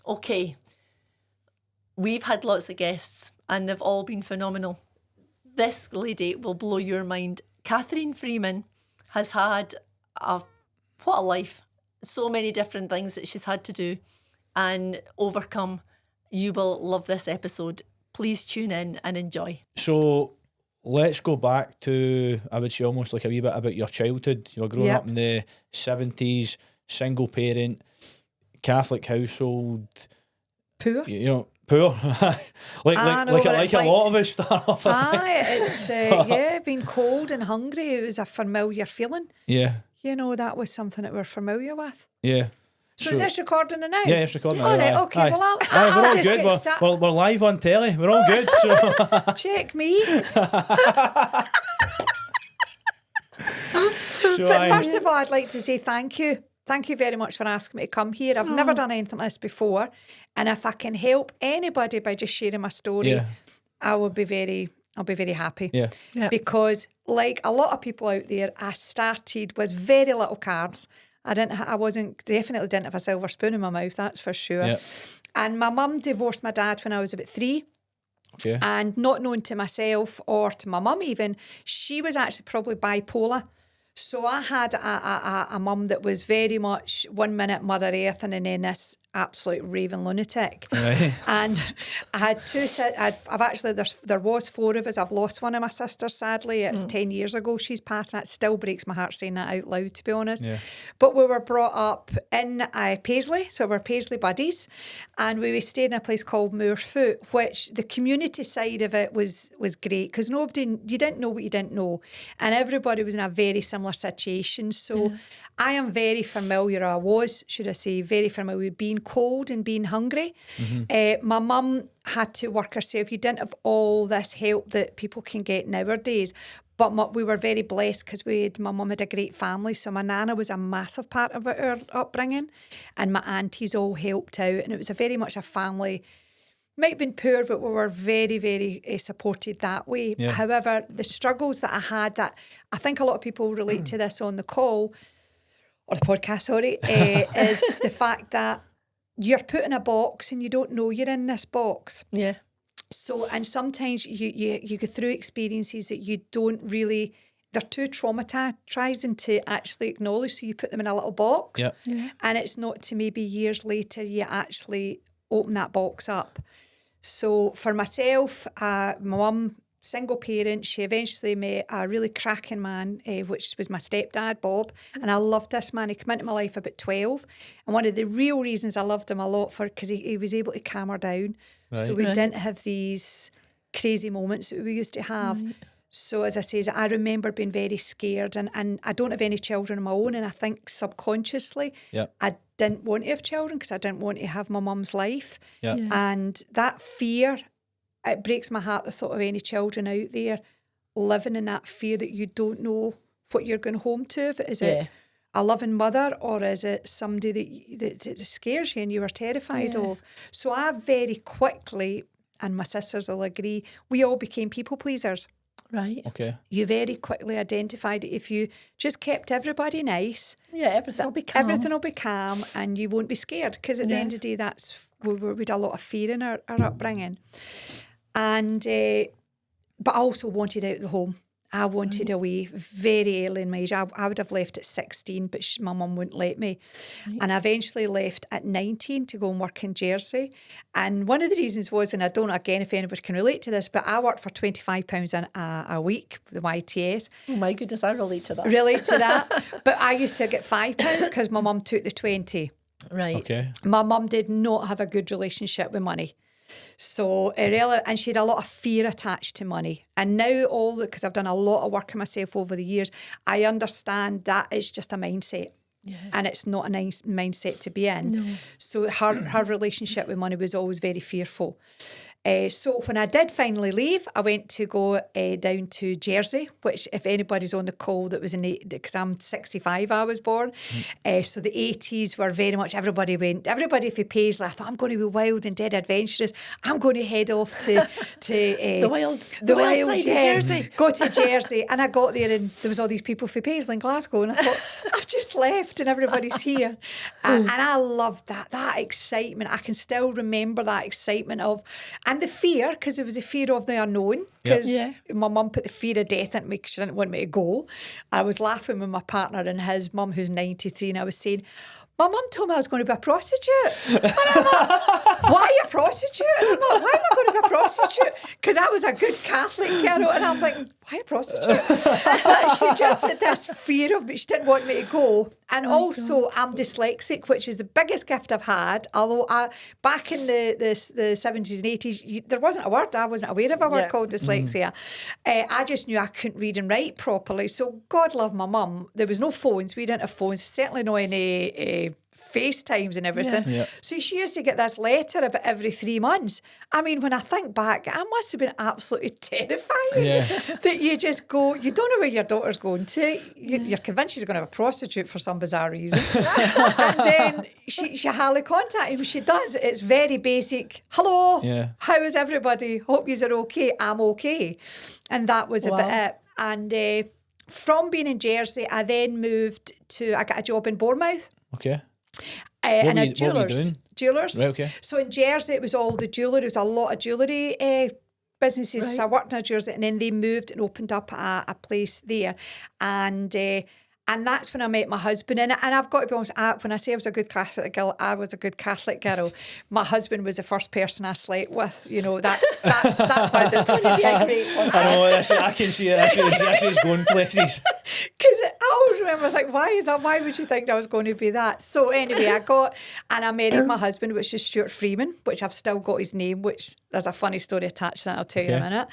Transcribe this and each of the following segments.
Okay. We've had lots of guests and they've all been phenomenal. This lady will blow your mind. Catherine Freeman has had what a life. So many different things that she's had to do and overcome. You will love this episode. Please tune in and enjoy. So let's go back to, I would say, almost like a wee bit about your childhood. You were growing up in the 70s, single parent, Catholic household. Poor. You know, poor. like a lot of us start off. It's being cold and hungry. It was a familiar feeling. Yeah. You know, that was something that we're familiar with. Yeah. So is this recording now? Yeah, it's recording now. All right, okay. Aye. Well, We're all just good. We're live on telly. We're all good. So check me. So But first of all, I'd like to say thank you. Thank you very much for asking me to come here. I've never done anything like this before. And if I can help anybody by just sharing my story, I'll be very happy. Yeah. Because like a lot of people out there, I started with very little carbs. I definitely didn't have a silver spoon in my mouth, that's for sure. Yeah. And my mum divorced my dad when I was about 3. Okay. And not known to myself or to my mum even, she was actually probably bipolar. So I had a mum that was very much 1 minute Mother Earth and then this absolute raving lunatic. Right. And I had there was 4 of us. I've lost one of my sisters, sadly. It's 10 years ago she's passed, and it still breaks my heart saying that out loud, to be honest. Yeah. But we were brought up in Paisley, so we're Paisley buddies, and we stayed in a place called Moorfoot, which the community side of it was great, because you didn't know what you didn't know, and everybody was in a very similar situation. So I am very familiar, very familiar with being cold and being hungry. Mm-hmm. My mum had to work herself. You didn't have all this help that people can get nowadays. But we were very blessed because my mum had a great family. So my nana was a massive part of our upbringing, and my aunties all helped out. And it was very much a family. Might have been poor, but we were very, very supported that way. Yeah. However, the struggles that I had, that I think a lot of people relate to this on the call, or the podcast, is the fact that you're put in a box and you don't know you're in this box. Yeah. So, and sometimes you go through experiences that you don't really, they're too traumatizing to actually acknowledge, so you put them in a little box. Yeah. And it's not to maybe years later you actually open that box up. So for myself, my mum, single parent, she eventually met a really cracking man, which was my stepdad, Bob. And I loved this man. He came into my life about 12. And one of the real reasons I loved him a lot because he was able to calm her down. Right. So we didn't have these crazy moments that we used to have. Right. So as I say, I remember being very scared, and I don't have any children of my own, and I think subconsciously I didn't want to have children because I didn't want to have my mum's life. Yeah. And that fear, it breaks my heart, the thought of any children out there living in that fear that you don't know what you're going home to. Is it a loving mother, or is it somebody that scares you and you are terrified of? So I very quickly, and my sisters will agree, we all became people pleasers. Right. Okay. You very quickly identified that if you just kept everybody nice, everything will be calm. Everything will be calm, and you won't be scared, because at the end of the day, that's we had a lot of fear in our upbringing. And but I also wanted out of the home. I wanted away very early in my age. I would have left at 16, but my mum wouldn't let me. Right. And I eventually left at 19 to go and work in Jersey. And one of the reasons was, and I don't know again if anybody can relate to this, but I worked for £25 a week, the YTS. Oh my goodness, I relate to that. Relate to that. But I used to get £5 because my mum took the 20. Right. Okay. My mum did not have a good relationship with money. So and she had a lot of fear attached to money. And now because I've done a lot of work on myself over the years, I understand that it's just a mindset. Yeah. And it's not a nice mindset to be in. No. So her relationship with money was always very fearful. So when I did finally leave, I went to go down to Jersey, which if anybody's on the call that was in because I'm 65, I was born. So the 80s were very much, everybody for Paisley, I thought, I'm going to be wild and dead adventurous. I'm going to head off to the wild side of Jersey. Go to Jersey. And I got there and there was all these people for Paisley in Glasgow. And I thought, I've just left and everybody's here. And I loved that excitement. I can still remember that excitement of... And the fear, because it was a fear of the unknown. Because my mum put the fear of death into me because she didn't want me to go. I was laughing with my partner and his mum, who's 93, and I was saying, my mum told me I was going to be a prostitute. And I'm like, why a prostitute? And I'm like, why am I going to be a prostitute? Because I was a good Catholic girl. And I'm like, why a prostitute? She just had this fear of me. She didn't want me to go. And also, I'm dyslexic, which is the biggest gift I've had. Although back in the 70s and 80s, there wasn't a word. I wasn't aware of a word called dyslexia. I just knew I couldn't read and write properly. So God love my mum. There was no phones. We didn't have phones. Certainly not any FaceTimes and everything. Yeah. So she used to get this letter about every 3 months. I mean, when I think back, I must have been absolutely terrifying that you just go, you don't know where your daughter's going to. You're convinced she's going to have a prostitute for some bizarre reason. And then she hardly contacts you. She does. It's very basic. Hello. Yeah. How is everybody? Hope yous are okay. I'm okay. And that was about it. And from being in Jersey, I then moved I got a job in Bournemouth. Okay. And a what were you doing? Jewellers. Right, okay. So in Jersey, it was all the jewellery. There was a lot of jewellery businesses. Right. So I worked in a Jersey, and then they moved and opened up a place there. And that's when I met my husband. And I've got to be honest, when I say I was a good Catholic girl, I was a good Catholic girl. My husband was the first person I slept with. You know, that's why there's going to be a great one. I know, I can see it. This is going places. Because I always remember thinking, why would you think I was going to be that? So anyway, I married my husband, which is Stuart Freeman, which I've still got his name, which there's a funny story attached to that I'll tell you in a minute.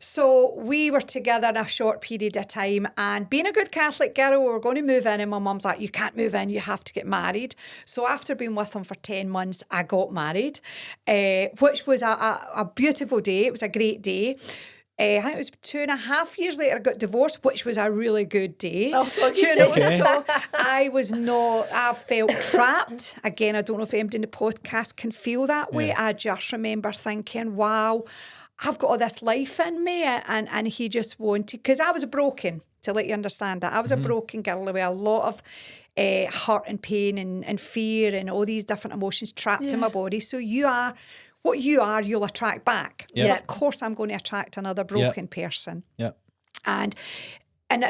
So we were together in a short period of time, and being a good Catholic girl, we were going to move in, and my mum's like, you can't move in, you have to get married. So after being with him for 10 months, I got married, which was a beautiful day. It was a great day. I think it was 2.5 years later I got divorced, which was a really good day. Oh, so good day. Okay. So I felt trapped. Again, I don't know if anybody in the podcast can feel that way. I just remember thinking, wow, I've got all this life in me. And he just wanted, because I was broken, to let you understand that. I was a broken girl with a lot of hurt and pain and fear and all these different emotions trapped in my body. So what you are, you'll attract back. Yeah. So of course I'm going to attract another broken person. Yeah. And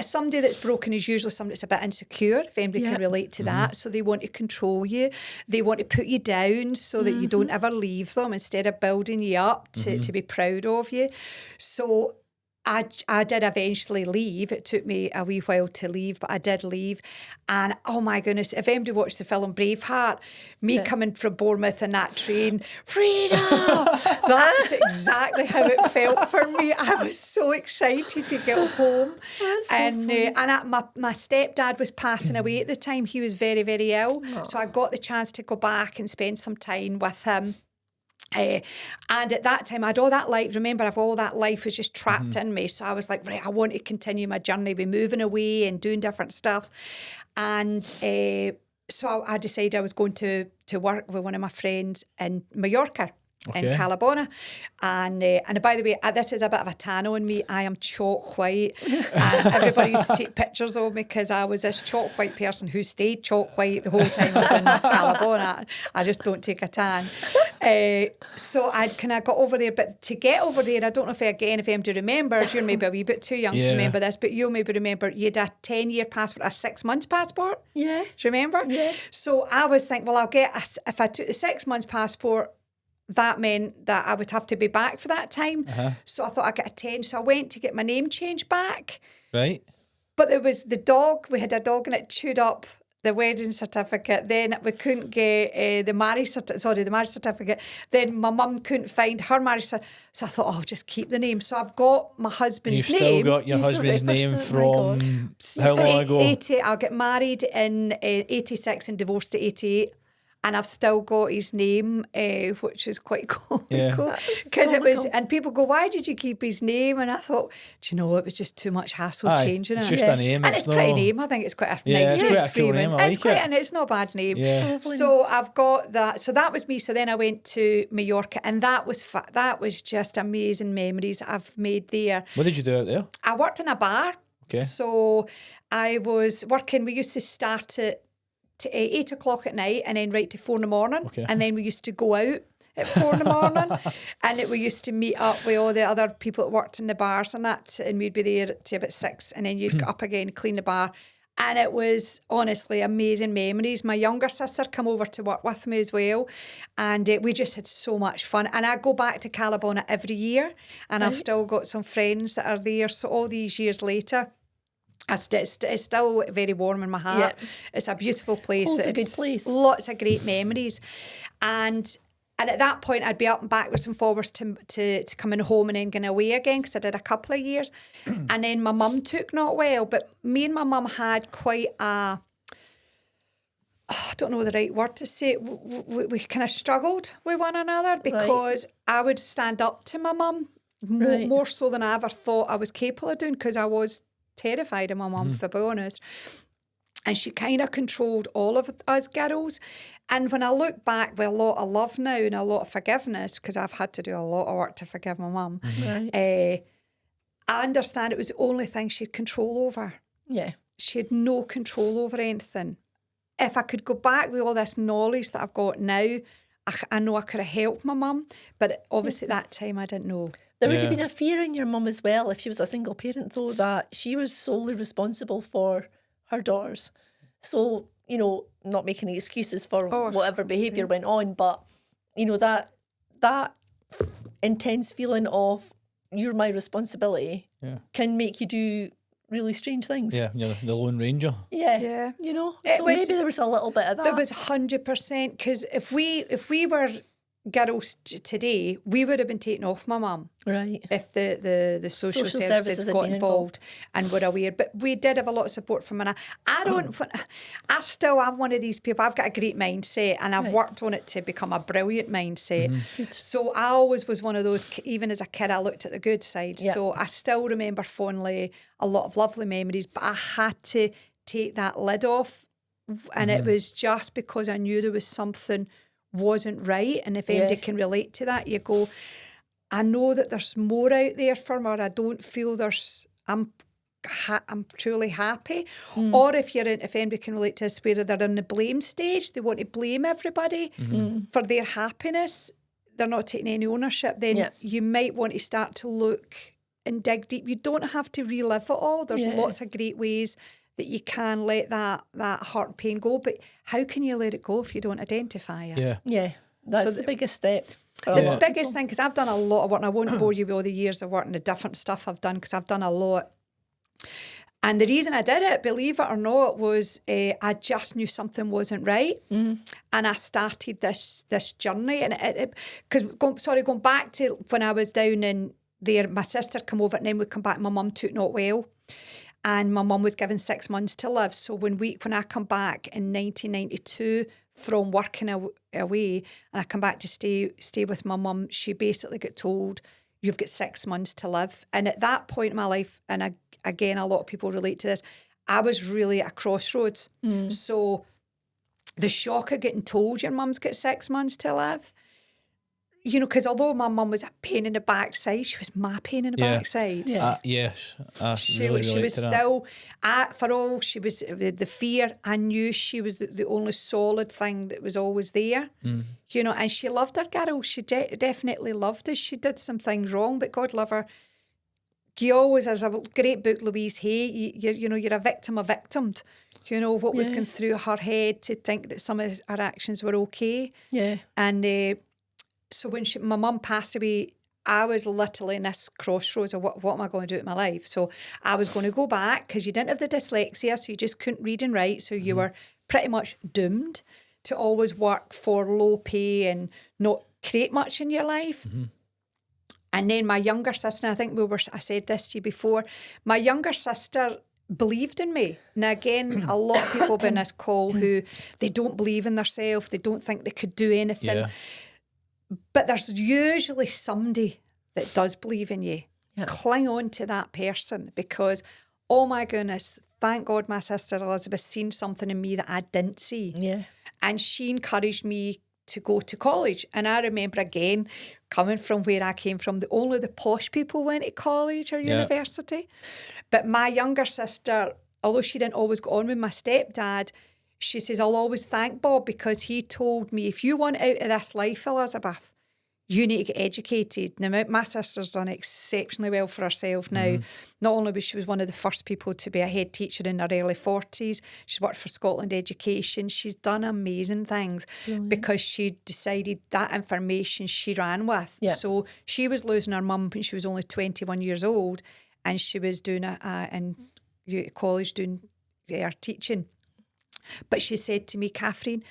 somebody that's broken is usually somebody that's a bit insecure, if anybody can relate to that. So they want to control you. They want to put you down so that you don't ever leave them instead of building you up to be proud of you. So I did eventually leave. It took me a wee while to leave, but I did leave. And oh my goodness, if anybody watched the film Braveheart, me coming from Bournemouth in that train, freedom! That's exactly how it felt for me. I was so excited to get home. That's so funny. My stepdad was passing away at the time. He was very, very ill. So I got the chance to go back and spend some time with him. And at that time, I had all that life. Remember, all that life was just trapped in me. So I was like, right, I want to continue my journey, be moving away and doing different stuff. And so I decided I was going to work with one of my friends in Mallorca. In Calabona. And by the way, this is a bit of a tan on me. I am chalk white. And everybody used to take pictures of me because I was this chalk white person who stayed chalk white the whole time I was in Calabona. I just don't take a tan. So I kind of got over there. But to get over there, I don't know if anybody remembers, you're maybe a wee bit too young to remember this, but you'll maybe remember you had a 10-year passport, a 6 months passport. Yeah. Do you remember? Yeah. So I was thinking, well, if I took the 6 months passport, that meant that I would have to be back for that time. So I thought I'd get a 10. So I went to get my name changed back. Right. But there was the dog. We had a dog and it chewed up the wedding certificate. Then we couldn't get the marriage certificate. Then my mum couldn't find her marriage certificate. So I thought, I'll just keep the name. So I've got my husband's You've name. still got your husband's name from how long ago? 80. I'll get married in 86 and divorced at 88. And I've still got his name, which is quite cool. Yeah. Because it was, and people go, why did you keep his name? And I thought, do you know, it was just too much hassle changing it's it. just a name. And it's a pretty name. I think it's quite a nice it's name. quite a cool name. I like it. And it's not a bad name. Yeah. So I've got that. So that was me. So then I went to Mallorca, and that was that was just amazing memories I've made there. What did you do out there? I worked in a bar. Okay. So I was working, we used to start at 8 o'clock at night and then right to 4 in the morning. Okay. And then we used to go out at 4 in the morning. And we used to meet up with all the other people that worked in the bars and that. And we'd be there till about 6. And then you'd get up again, clean the bar. And it was honestly amazing memories. My younger sister came over to work with me as well. And we just had so much fun. And I go back to Calabona every year. And I've still got some friends that are there. So all these years later, it's still very warm in my heart. Yeah. It's a beautiful place. It's a good place. Lots of great memories. And at that point, I'd be up and backwards and forwards to coming home and then going away again because I did a couple of years. And then my mum took not well. But me and my mum had quite a... I don't know the right word to say. We kind of struggled with one another because I would stand up to my mum more so than I ever thought I was capable of doing because I was terrified of my mum, to be honest. And she kind of controlled all of us girls. And when I look back with a lot of love now and a lot of forgiveness, because I've had to do a lot of work to forgive my mum, I understand it was the only thing she had control over. Yeah. She had no control over anything. If I could go back with all this knowledge that I've got now, I know I could have helped my mum, but obviously at that time I didn't know. There would have been a fear in your mum as well, if she was a single parent, though, that she was solely responsible for her daughters. So, you know, not making any excuses for whatever behaviour went on, but, you know, that intense feeling of you're my responsibility can make you do really strange things. Yeah, you're the Lone Ranger. Yeah. You know, so maybe there was a little bit of that. There was 100%, because if we were girls today, we would have been taken off my mum. Right. If the social services got involved and were aware. But we did have a lot of support from her. I'm one of these people, I've got a great mindset and I've worked on it to become a brilliant mindset. Mm-hmm. So I always was one of those, even as a kid, I looked at the good side. Yeah. So I still remember fondly a lot of lovely memories, but I had to take that lid off. And it was just because I knew there was something wasn't right. And if anybody can relate to that, you go, I know that there's more out there for me, or I don't feel I'm truly happy. Or if anybody can relate to this, where they're in the blame stage, they want to blame everybody for their happiness, they're not taking any ownership, then you might want to start to look and dig deep. You don't have to relive it all. There's lots of great ways that you can let that heart and pain go, but how can you let it go if you don't identify it? Yeah, that's the biggest step. The biggest thing, because I've done a lot of work, and I won't bore you with all the years of work and the different stuff I've done, because I've done a lot. And the reason I did it, believe it or not, was I just knew something wasn't right, and I started this journey. And going back to when I was down in there, my sister came over, and then we come back. My mum took not well. And my mum was given 6 months to live. So when I come back in 1992 from working away, and I come back to stay with my mum, she basically got told, you've got 6 months to live. And at that point in my life, and again, a lot of people relate to this, I was really at a crossroads. So the shock of getting told your mum's got 6 months to live, you know, because although my mum was a pain in the backside, she was my pain in the backside. Yes, she was still, for all she was the fear, I knew she was the only solid thing that was always there. You know, and she loved her girl. She definitely loved us. She did some things wrong, but God love her. You always, there's a great book, Louise Hay. You're a victim of victimed. You know what was going through her head to think that some of her actions were okay. Yeah, and. So when my mum passed away, I was literally in this crossroads of what am I going to do with my life? So I was going to go back, because you didn't have the dyslexia, so you just couldn't read and write. So you were pretty much doomed to always work for low pay and not create much in your life. And then my younger sister, and I think I said this to you before, my younger sister believed in me. Now, again, a lot of people in this call who they don't believe in themselves, they don't think they could do anything. Yeah. But there's usually somebody that does believe in you. Yeah. Cling on to that person because, oh my goodness, thank God my sister Elizabeth seen something in me that I didn't see. Yeah. And she encouraged me to go to college. And I remember, again, coming from where I came from, only the posh people went to college or university. But my younger sister, although she didn't always go on with my stepdad, she says, I'll always thank Bob because he told me, if you want out of this life, Elizabeth, you need to get educated. Now, my sister's done exceptionally well for herself now. Not only was she one of the first people to be a head teacher in her early 40s, she's worked for Scotland Education. She's done amazing things because she decided that information she ran with. Yeah. So she was losing her mum when she was only 21 years old, and she was doing in college doing her teaching. But she said to me, Catherine,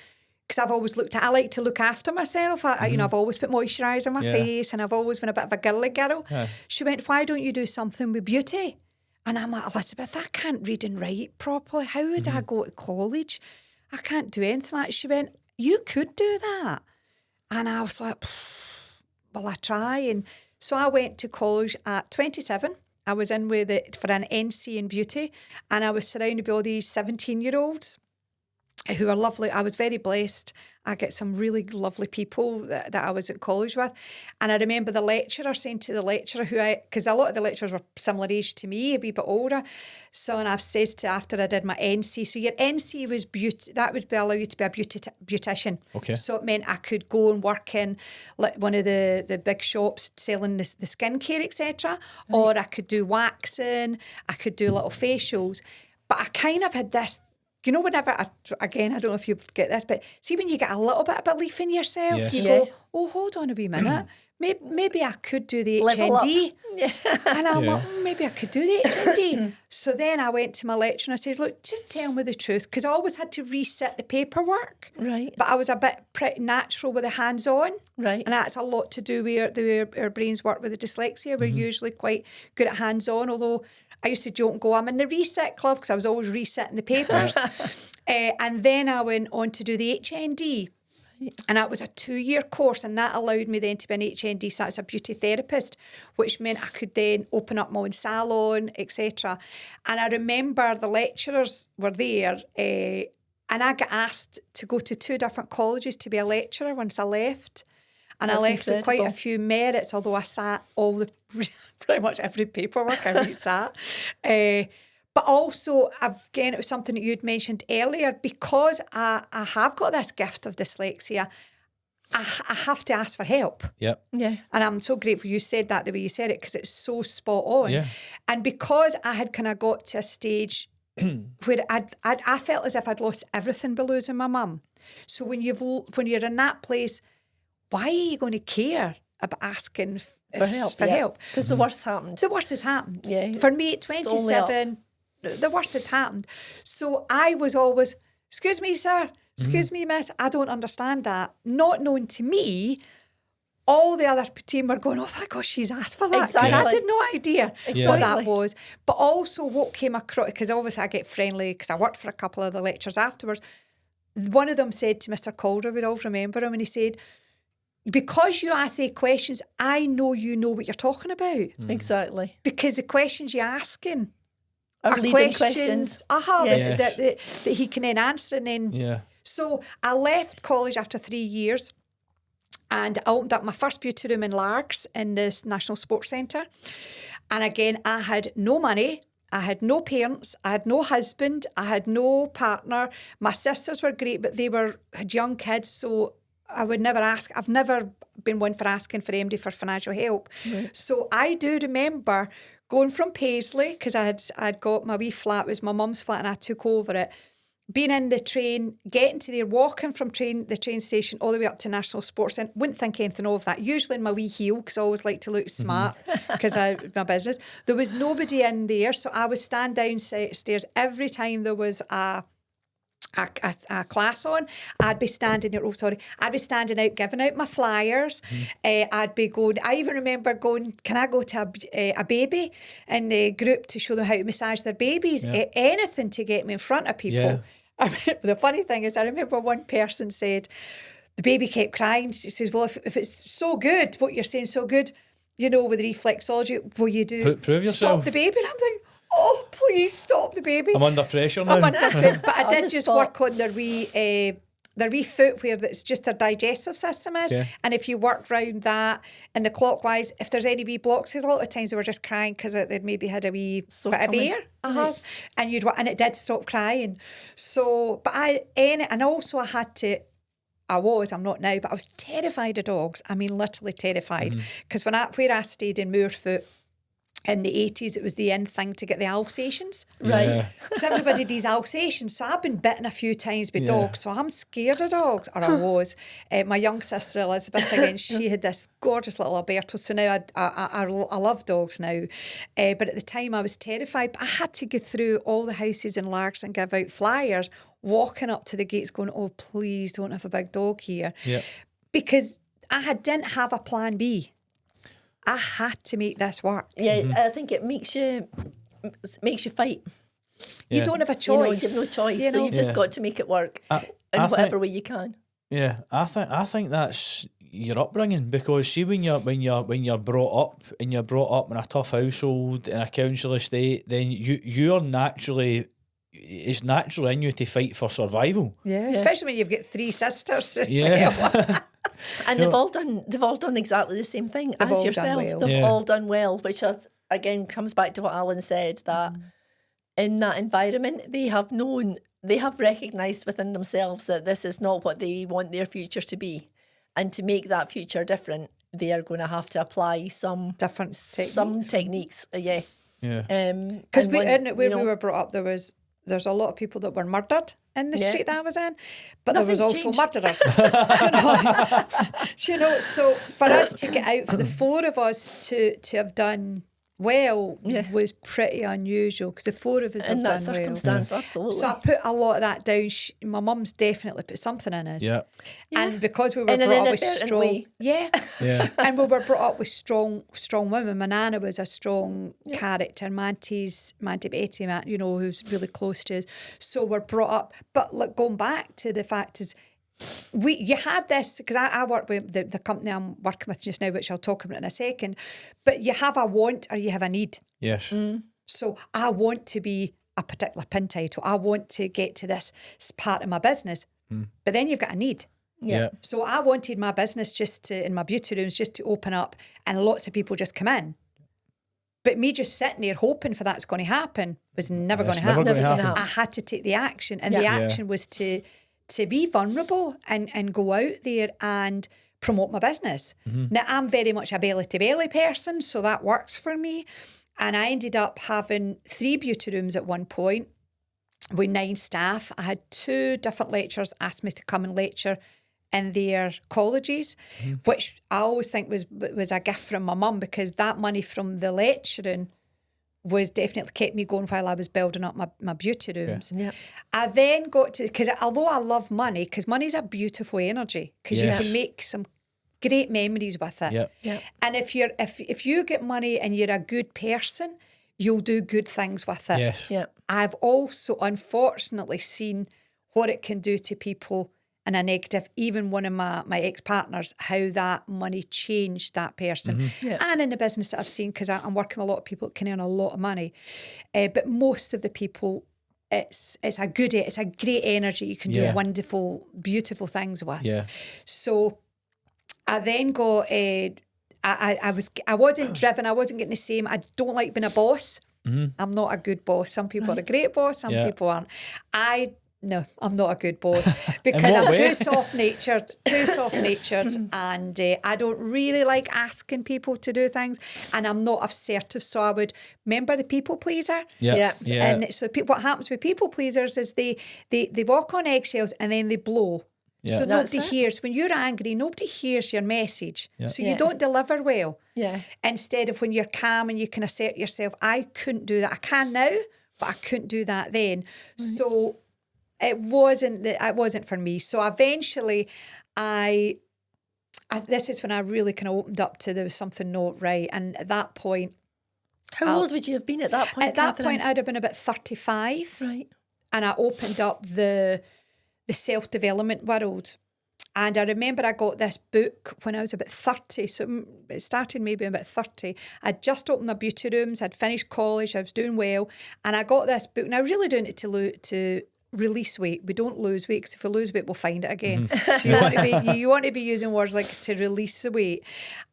because I've always I like to look after myself. I've always put moisturiser on my face and I've always been a bit of a girly girl. Yeah. She went, why don't you do something with beauty? And I'm like, Elizabeth, I can't read and write properly. How would I go to college? I can't do anything like that. She went, you could do that. And I was like, well, I try. And so I went to college at 27. I was in with it for an NC in beauty, and I was surrounded by all these 17-year-olds who are lovely. I was very blessed. I get some really lovely people that I was at college with. And I remember the lecturer saying to the lecturer because a lot of the lecturers were similar age to me, a wee bit older. So, and I've said after I did my NC, so your NC was beauty, that would allow you to be a beautician. Okay. So it meant I could go and work in like one of the big shops selling the skincare, etc. Or I could do waxing, I could do little facials. But I kind of had this, whenever, I don't know if you get this, but see when you get a little bit of belief in yourself, Yes. you go, oh, hold on a wee minute. Maybe I could do the Level up. HND. And I'm Yeah. like, maybe I could do the HND. So then I went to my lecturer and I says, look, just tell me the truth. Because I always had to reset the paperwork. Right. But I was a bit pretty natural with the hands-on. Right. And that's a lot to do with the way our brains work with the dyslexia. We're usually quite good at hands-on, although I used to joke and go, I'm in the reset club because I was always resetting the papers. And then I went on to do the HND. And that was a 2-year course, and that allowed me then to be an HND, so that's a beauty therapist, which meant I could then open up my own salon, etc. And I remember the lecturers were there, and I got asked to go to 2 different colleges to be a lecturer once I left. And That's I left with quite a incredible. few merits, although I sat pretty much every paperwork I resat. But also, again, it was something that you'd mentioned earlier, because I have got this gift of dyslexia, I have to ask for help. Yep. Yeah. And I'm so grateful you said that the way you said it, because it's so spot on. Yeah. And because I had kind of got to a stage where I felt as if I'd lost everything by losing my mum. So when you're in that place, why are you going to care about asking For help. Because the worst happened. The worst has happened. Yeah. For me at It's only up. 27, the worst had happened. So I was always, excuse me, sir, excuse me, miss, I don't understand that. Not known to me, all the other team were going, oh, thank God she's asked for that. 'Cause I Exactly. had no idea what Exactly. that was. But also what came across, because obviously I get friendly, because I worked for a couple of the lectures afterwards. One of them said to Mr. Calder, we'd all remember him, and he said, because you ask the questions, I know you know what you're talking about. Exactly. Because the questions you're asking Our are leading questions, Yeah. that he can then answer. And then, Yeah. so I left college after 3 years, and I opened up my first beauty room in Largs in the National Sports Centre. And again, I had no money. I had no parents. I had no husband. I had no partner. My sisters were great, but they had young kids, so I would never ask. I've never been one for asking for anybody for financial help. Right. So I do remember going from Paisley, because I'd got my wee flat, it was my mum's flat, and I took over it. Being in the train, getting to there, walking from the train station all the way up to National Sports Centre, wouldn't think anything of that. Usually in my wee heel, because I always like to look smart, because my business. There was nobody in there, so I would stand downstairs every time there was a a class on, I'd be standing out giving out my flyers. I'd be going, I even remember going, can I go to a baby in the group to show them how to massage their babies? Anything to get me in front of people. The funny thing is, I remember one person said, the baby kept crying. She says, well, if it's so good, what you're saying so good, you know, with reflexology, will you do prove yourself? Stop the baby? And I'm thinking, oh, please stop the baby. I'm under pressure now. But I did just work on their wee foot where it's just their digestive system is. And if you work round that and the clockwise, if there's any wee blocks, because a lot of times they were just crying because they'd maybe had a wee bit of air. And it did stop crying. So, but I'm not now, but I was terrified of dogs. I mean, literally terrified. Because where I stayed in Moorfoot, in the 80s, it was the in thing to get the Alsatians. Right. So everybody does Alsatians. So I've been bitten a few times by dogs. So I'm scared of dogs. Or I was. My young sister Elizabeth, again, she had this gorgeous little Alberto. So now I love dogs now. But at the time I was terrified. But I had to go through all the houses in Largs and give out flyers, walking up to the gates going, oh, please don't have a big dog here. Because I didn't have a plan B. I had to make this work. I think it makes you fight. You don't have a choice. You have no choice. So you've just got to make it work in whatever way you can. Yeah, I think that's your upbringing, because see when you're brought up in a tough household in a council estate, then it's natural in you to fight for survival. Especially when you've got 3 sisters. And they've all done exactly the same thing as yourself. They've all done well, which again comes back to what Alan said, that in that environment they have recognised within themselves that this is not what they want their future to be. And to make that future different, they are going to have to apply some techniques. Because where we were brought up, there's a lot of people that were murdered in the street that I was in, but there was also murderers. So for us to get out, for the 4 of us to have done well was pretty unusual, because the 4 of us in have that done circumstance, well. absolutely. So I put a lot of that down. My mum's definitely put something in us. And because we were brought up with strong, and we were brought up with strong women. My nana was a strong character. Manty Betty, who's really close to us. So we're brought up. But look, going back to the fact is, you had this, because I work with the company I'm working with just now, which I'll talk about in a second, but you have a want or you have a need. Yes. So I want to be a particular pin title. I want to get to this part of my business. But then you've got a need. So I wanted my business in my beauty rooms just to open up and lots of people just come in. But me just sitting there hoping for that's going to happen was never going to happen. I had to take the action, and the action was to be vulnerable and go out there and promote my business. Now, I'm very much a belly-to-belly person, so that works for me. And I ended up having 3 beauty rooms at one point with 9 staff. I had 2 different lecturers ask me to come and lecture in their colleges, which I always think was a gift from my mum, because that money from the lecturing was definitely kept me going while I was building up my beauty rooms. I then got to, because although I love money, because money's a beautiful energy, because you can make some great memories with it. And if you get money and you're a good person, you'll do good things with it. I've also unfortunately seen what it can do to people in a negative. Even one of my ex-partners, how that money changed that person. And in the business that I've seen, because I'm working with a lot of people that can earn a lot of money, but most of the people, it's a great energy. You can do wonderful, beautiful things with. So I then got I wasn't driven. I wasn't getting the same. I don't like being a boss. I'm not a good boss. Some people are a great boss. Some people aren't. No, I'm not a good boss, because I'm too soft-natured, and I don't really like asking people to do things, and I'm not assertive. So I would remember the people pleaser. And so what happens with people pleasers is they walk on eggshells and then they blow. So nobody hears. When you're angry, nobody hears your message. So you don't deliver well. Instead of when you're calm and you can assert yourself, I couldn't do that. I can now, but I couldn't do that then. So it wasn't for me. So eventually this is when I really kind of opened up to there was something not right. And at that point, How old would you have been at that point, at that Catherine? point, I'd have been about 35. Right. And I opened up the self-development world. And I remember I got this book when I was about 30. So it started maybe about 30. I'd just opened my beauty rooms. I'd finished college. I was doing well. And I got this book. And I was really doing it to release weight. We don't lose weight, because if we lose weight, we'll find it again. So you want to be using words like to release the weight.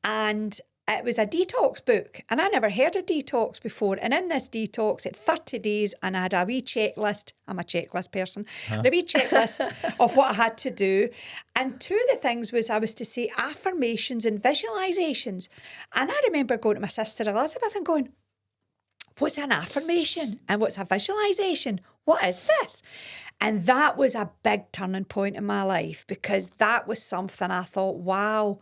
And it was a detox book, and I never heard of detox before. And in this detox, at 30 days, and I had a wee checklist. I'm a checklist person. A wee checklist of what I had to do. And two of the things was I was to say affirmations and visualizations. And I remember going to my sister Elizabeth and going, what's an affirmation and what's a visualization? What is this? And that was a big turning point in my life, because that was something I thought, wow,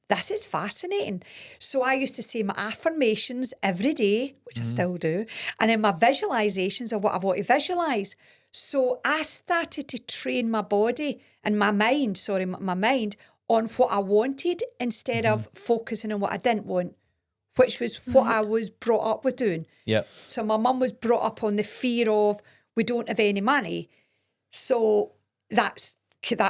this is fascinating. So I used to say my affirmations every day, which I still do, and then my visualizations of what I want to visualize. So I started to train my body and my mind on what I wanted instead of focusing on what I didn't want, which was what I was brought up with doing. Yep. So my mum was brought up on the fear of we don't have any money. So that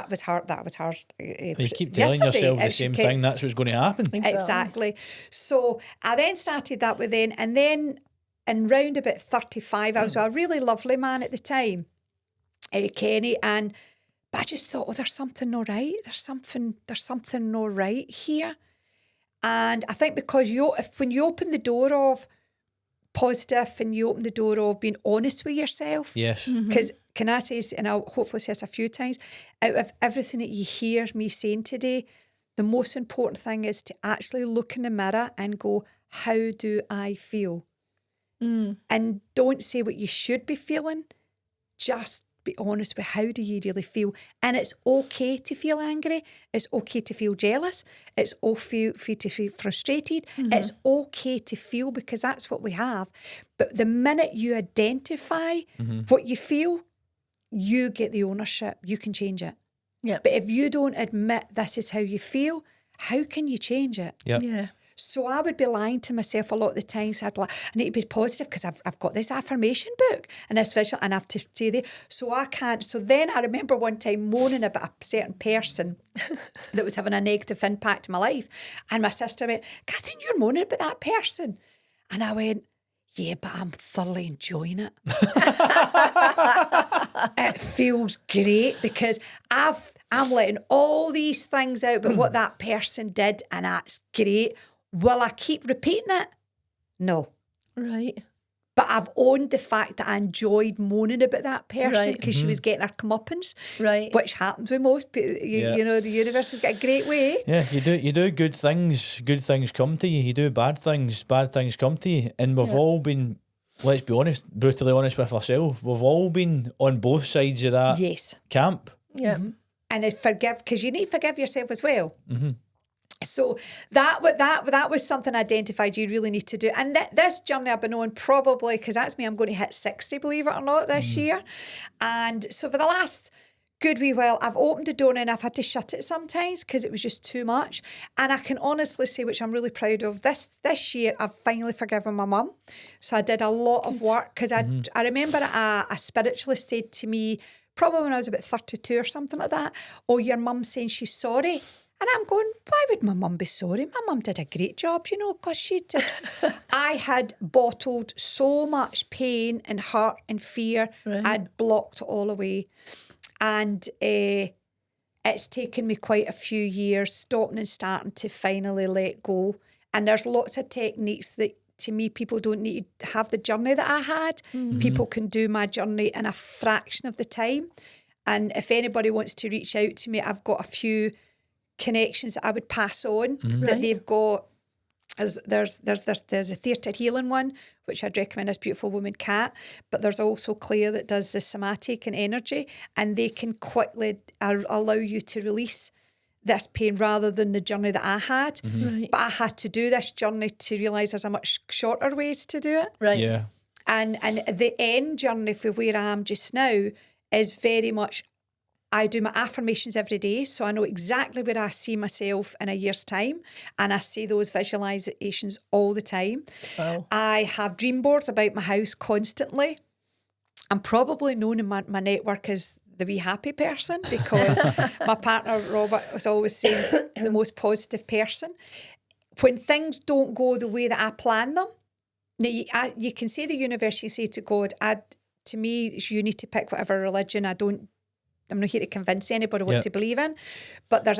was her. You keep telling yourself the same thing, that's what's going to happen. Exactly. So I then started that with then, and then in round about 35, I was a really lovely man at the time, Kenny, but I just thought, there's something not right. There's something not right here. And I think because when you open the door of positive and you open the door of being honest with yourself. Yes. Because can I say, and I'll hopefully say this a few times, out of everything that you hear me saying today, the most important thing is to actually look in the mirror and go, how do I feel? And don't say what you should be feeling. Just be honest with how do you really feel. And it's okay to feel angry. It's okay to feel jealous. It's okay to feel frustrated. It's okay to feel, because that's what we have. But the minute you identify what you feel, you get the ownership. You can change it. Yeah. But if you don't admit this is how you feel, how can you change it? Yep. Yeah. So I would be lying to myself a lot of the times. I'd be like, I need to be positive because I've got this affirmation book and this visual, and I have to say there. So I can't. So then I remember one time moaning about a certain person that was having a negative impact in my life. And my sister went, Catherine, you're moaning about that person. And I went, yeah, but I'm thoroughly enjoying it. It feels great because I'm letting all these things out about what that person did, and that's great. Will I keep repeating it? No. Right. But I've owned the fact that I enjoyed moaning about that person because she was getting her comeuppance, Right. which happens with most people. You know, the universe has got a great way. Yeah, you do good things come to you. You do bad things come to you. And we've all been, let's be honest, brutally honest with ourselves, we've all been on both sides of that camp. Yeah. And forgive, because you need to forgive yourself as well. So that was something I identified you really need to do. And this journey I've been on probably, because that's me, I'm going to hit 60, believe it or not, this year. And so for the last good wee while, I've opened the door and I've had to shut it sometimes because it was just too much. And I can honestly say, which I'm really proud of, this year I've finally forgiven my mum. So I did a lot of work because I remember a spiritualist said to me, probably when I was about 32 or something like that, oh, your mum's saying she's sorry. And I'm going, why would my mum be sorry? My mum did a great job, you know, because she did. I had bottled so much pain and hurt and fear. Right. I'd blocked it all away. And it's taken me quite a few years stopping and starting to finally let go. And there's lots of techniques that, to me, people don't need to have the journey that I had. People can do my journey in a fraction of the time. And if anybody wants to reach out to me, I've got a few connections that I would pass on that they've got. There's a theatre healing one, which I'd recommend, this beautiful woman, Kat, but there's also Claire that does the somatic and energy, and they can quickly allow you to release this pain rather than the journey that I had. Right. But I had to do this journey to realise there's a much shorter ways to do it. Right. Yeah. And the end journey for where I am just now is very much, I do my affirmations every day, so I know exactly where I see myself in a year's time, and I see those visualizations all the time. Wow. I have dream boards about my house constantly. I'm probably known in my network as the wee happy person, because my partner Robert was always saying the most positive person. When things don't go the way that I plan them, now you can say the universe, you say to God, to me, you need to pick whatever religion. I'm not here to convince anybody what to believe in, but there's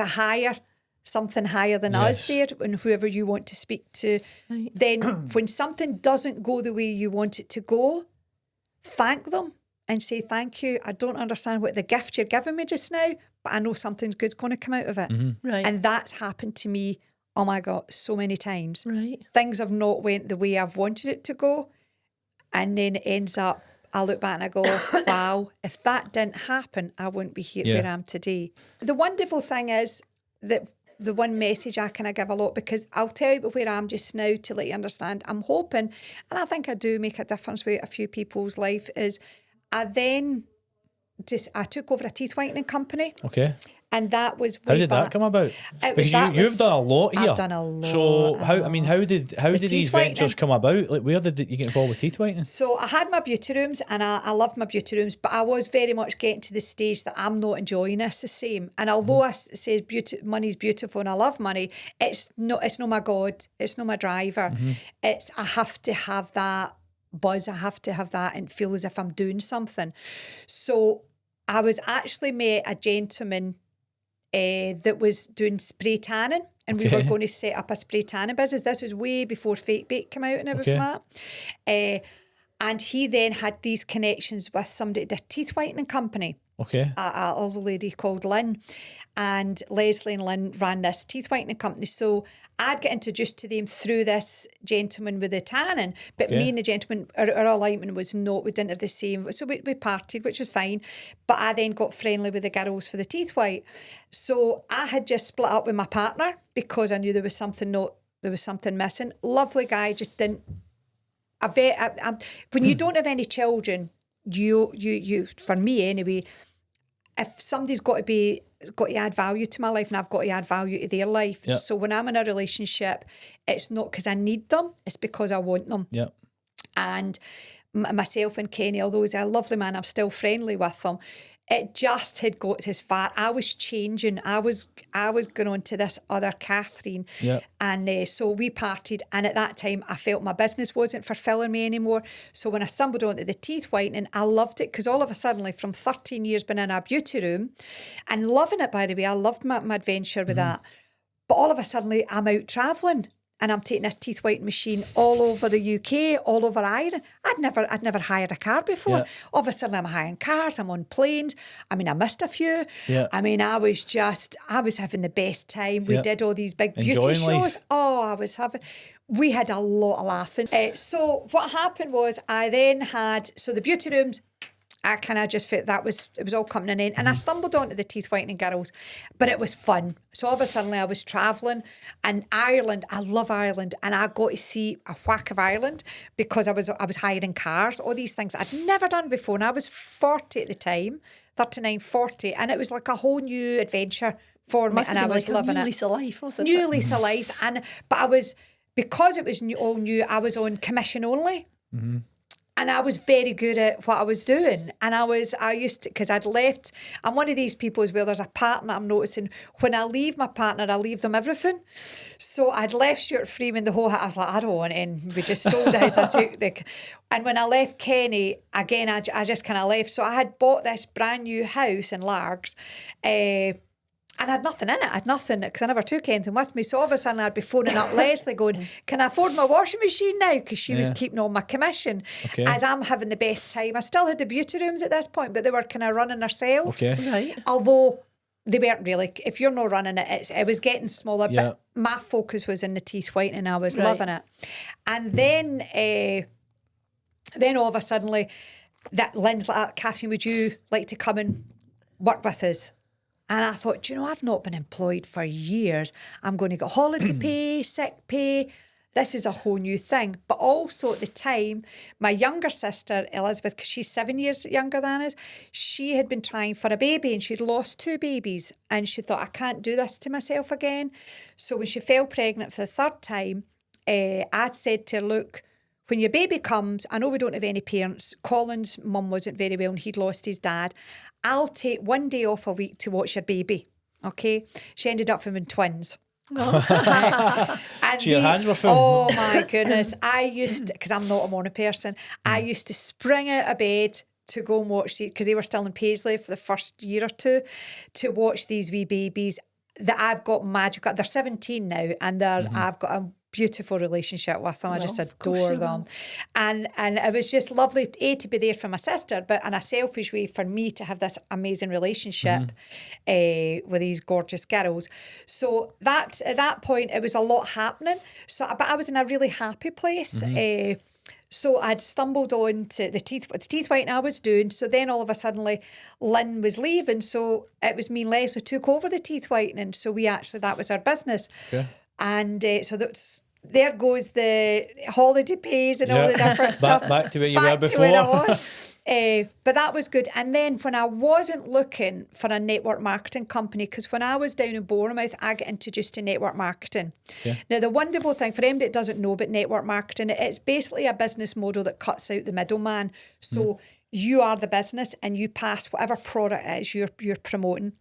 something higher than us there, and whoever you want to speak to. Right. Then when something doesn't go the way you want it to go, thank them and say, thank you. I don't understand what the gift you're giving me just now, but I know something good's going to come out of it. Mm-hmm. Right. And that's happened to me, oh my God, so many times. Right. Things have not went the way I've wanted it to go. And then it ends up, I look back and I go, wow, if that didn't happen, I wouldn't be here where I am today. The wonderful thing is that the one message I kind of give a lot, because I'll tell you where I am just now to let you understand. I'm hoping, and I think I do make a difference with a few people's life, is I took over a teeth whitening company. Okay. And that was how did that come about? Because you've done a lot here. I've done a lot. So how did these ventures come about? Like, where did you get involved with teeth whitening? So I had my beauty rooms, and I loved my beauty rooms, but I was very much getting to the stage that I'm not enjoying this the same. And although I say money's beautiful and I love money, it's not my God, it's not my driver. It's, I have to have that buzz, I have to have that and feel as if I'm doing something. So I was actually met a gentleman that was doing spray tanning, and we were going to set up a spray tanning business. This was way before Fake Bake came out and everything like that. And he then had these connections with somebody at a teeth whitening company. Okay. A little lady called Lynn, and Leslie and Lynn ran this teeth whitening company. So I'd get introduced to them through this gentleman with the tanning, but me and the gentleman, our alignment was not, we didn't have the same, so we partied, which was fine. But I then got friendly with the girls for the teeth white. So I had just split up with my partner because I knew there was something missing. Lovely guy, just didn't. When you don't have any children, you for me anyway, if somebody's got to add value to my life, and I've got to add value to their life. Yep. So when I'm in a relationship, it's not because I need them, it's because I want them. Yeah. And myself and Kenny, although he's a lovely man, I'm still friendly with him. It just had got as far. I was changing. I was going on to this other Catherine. Yeah. And so we parted. And at that time, I felt my business wasn't fulfilling me anymore. So when I stumbled onto the teeth whitening, I loved it, because all of a sudden, from 13 years being in a beauty room and loving it, by the way, I loved my adventure with that. But all of a sudden, I'm out travelling. And I'm taking this teeth whitening machine all over the UK, all over Ireland. I'd never hired a car before. Yeah. All of a sudden I'm hiring cars, I'm on planes. I mean, I missed a few. Yeah. I mean, I was having the best time. We did all these big beauty Enjoying shows. life. Oh, we had a lot of laughing. So what happened was I then had, so the beauty rooms, I kind of just felt it was all coming to an end. And I stumbled onto the teeth whitening girls, but it was fun. So all of a sudden I was travelling, and Ireland, I love Ireland, and I got to see a whack of Ireland because I was hiring cars, all these things I'd never done before. And I was 40 at the time, 39, 40, and it was like a whole new adventure for me. And I was loving it. New lease of life, wasn't it? New lease of life. But because it was all new, I was on commission only. Mm-hmm. And I was very good at what I was doing. And I used to, because I'd left, I'm one of these people as well, there's a partner I'm noticing, when I leave my partner, I leave them everything. So I'd left Stuart Freeman, the whole, I was like, I don't want it. And we just sold the house. And when I left Kenny, again, I just kind of left. So I had bought this brand new house in Largs, and I had nothing in it. I had nothing, because I never took anything with me. So all of a sudden I'd be phoning up Leslie going, can I afford my washing machine now? Because she was keeping all my commission. Okay. As I'm having the best time. I still had the beauty rooms at this point, but they were kind of running themselves. Okay. Right. Although they weren't really. If you're not running it, it was getting smaller. Yeah. But my focus was in the teeth whitening. I was loving it. And then all of a sudden, that Lynn's like, Catherine, would you like to come and work with us? And I thought, I've not been employed for years. I'm going to get holiday pay, sick pay, this is a whole new thing. But also at the time, my younger sister, Elizabeth, because she's 7 years younger than us, she had been trying for a baby and she'd lost 2 babies. And she thought, I can't do this to myself again. So when she fell pregnant for the 3rd time, I said to her, look, when your baby comes, I know we don't have any parents. Colin's mum wasn't very well and he'd lost his dad. I'll take 1 day off a week to watch your baby. Okay? She ended up having twins. And so your hands were full. Oh my goodness. I used to, because I'm not a morning person, I used to spring out of bed to go and watch these, because they were still in Paisley for the first year or two, to watch these wee babies that I've got magical. They're 17 now and I've got a beautiful relationship with them. I just adore them. And it was just lovely, to be there for my sister, but in a selfish way for me to have this amazing relationship with these gorgeous girls. So that at that point, it was a lot happening. But I was in a really happy place. So I'd stumbled on to the teeth whitening I was doing. So then all of a sudden, Lynn was leaving. So it was me and Leslie took over the teeth whitening. So that was our business. Yeah. And so there goes the holiday pays and all the different stuff. Back to where you were before. But that was good. And then when I wasn't looking for a network marketing company, because when I was down in Bournemouth, I got introduced to network marketing. Yeah. Now, the wonderful thing for anybody that doesn't know about network marketing, it's basically a business model that cuts out the middleman. So you are the business and you pass whatever product it is you're promoting.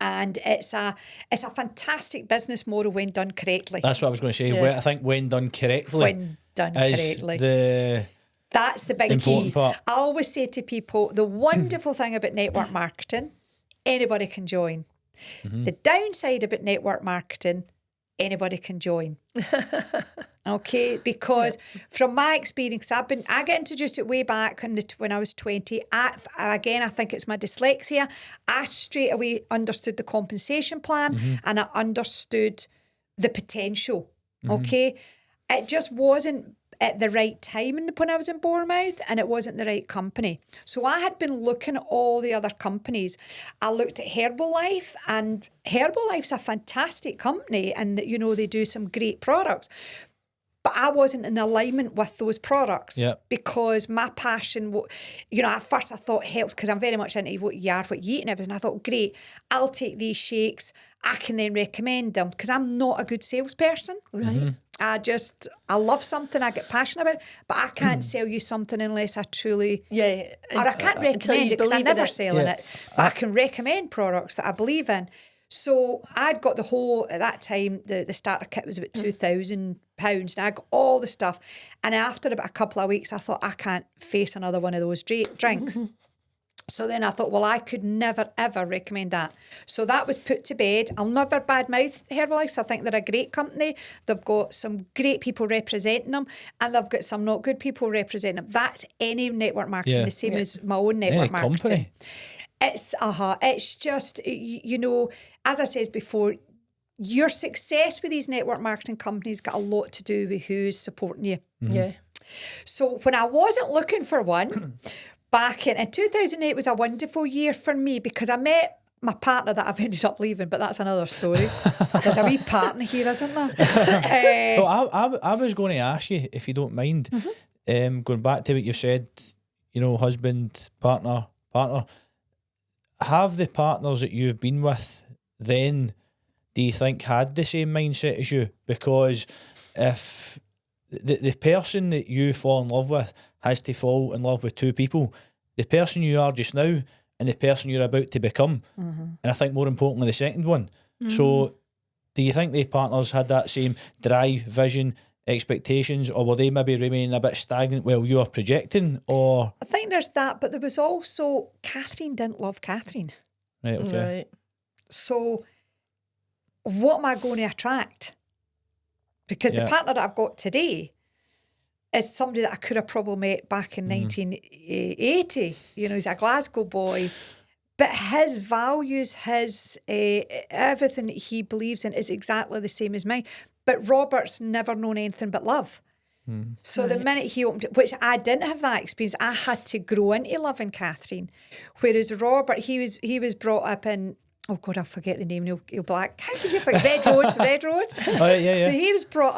And it's a fantastic business model when done correctly. That's what I was going to say. Yeah. I think when done correctly. That's the big important key. Part. I always say to people, the wonderful thing about network marketing, anybody can join. The downside about network marketing, anybody can join. Okay, because from my experience, I got introduced to it way back when I was 20. I think it's my dyslexia. I straight away understood the compensation plan and I understood the potential. Okay, it just wasn't at the right time when I was in Bournemouth, and it wasn't the right company. So I had been looking at all the other companies. I looked at Herbalife, and Herbalife's a fantastic company, and they do some great products. But I wasn't in alignment with those products because my passion, at first I thought helps because I'm very much into what you eat and everything. I thought, great, I'll take these shakes. I can then recommend them because I'm not a good salesperson. Right. I love something, I get passionate about it, but I can't sell you something unless I truly... Yeah. Or I can't recommend it because I never sell it. But I can recommend products that I believe in. So I'd got the whole, at that time, the starter kit was about £2,000 and I got all the stuff. And after about a couple of weeks, I thought, I can't face another one of those drinks. So then I thought, well, I could never, ever recommend that. So that was put to bed. I'll never badmouth Herbalife. I think they're a great company. They've got some great people representing them and they've got some not good people representing them. That's any network marketing, the same as my own network marketing. Company. It's just, as I said before, your success with these network marketing companies got a lot to do with who's supporting you. Yeah. So when I wasn't looking for one, back in 2008 was a wonderful year for me because I met my partner that I've ended up leaving, but that's another story. There's a wee partner here, isn't there? Well, I was going to ask you, if you don't mind, going back to what you said, husband, partner, have the partners that you've been with then, do you think, had the same mindset as you? Because if the person that you fall in love with has to fall in love with two people, the person you are just now and the person you're about to become, and I think more importantly the second one. So do you think the partners had that same drive, vision, expectations, or were they maybe remaining a bit stagnant while you were projecting? Or I think there's that, but there was also Catherine didn't love Catherine. Right, okay. Right. So what am I going to attract? Because the partner that I've got today is somebody that I could have probably met back in 1980. He's a Glasgow boy. But his values, his everything that he believes in is exactly the same as mine. But Robert's never known anything but love. So the minute he opened it, which I didn't have that experience, I had to grow into loving Catherine. Whereas Robert, he was brought up in oh God, I forget the name. He'll black. How did you forget? Red Road. Oh, yeah. So he was brought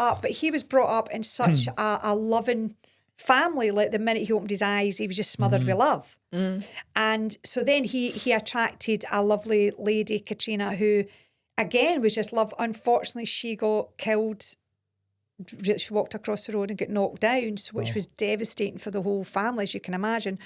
up in such a loving family. Like the minute he opened his eyes, he was just smothered with love. And so then he attracted a lovely lady, Katrina, who again was just love. Unfortunately, she got killed. She walked across the road and got knocked down, which was devastating for the whole family, as you can imagine.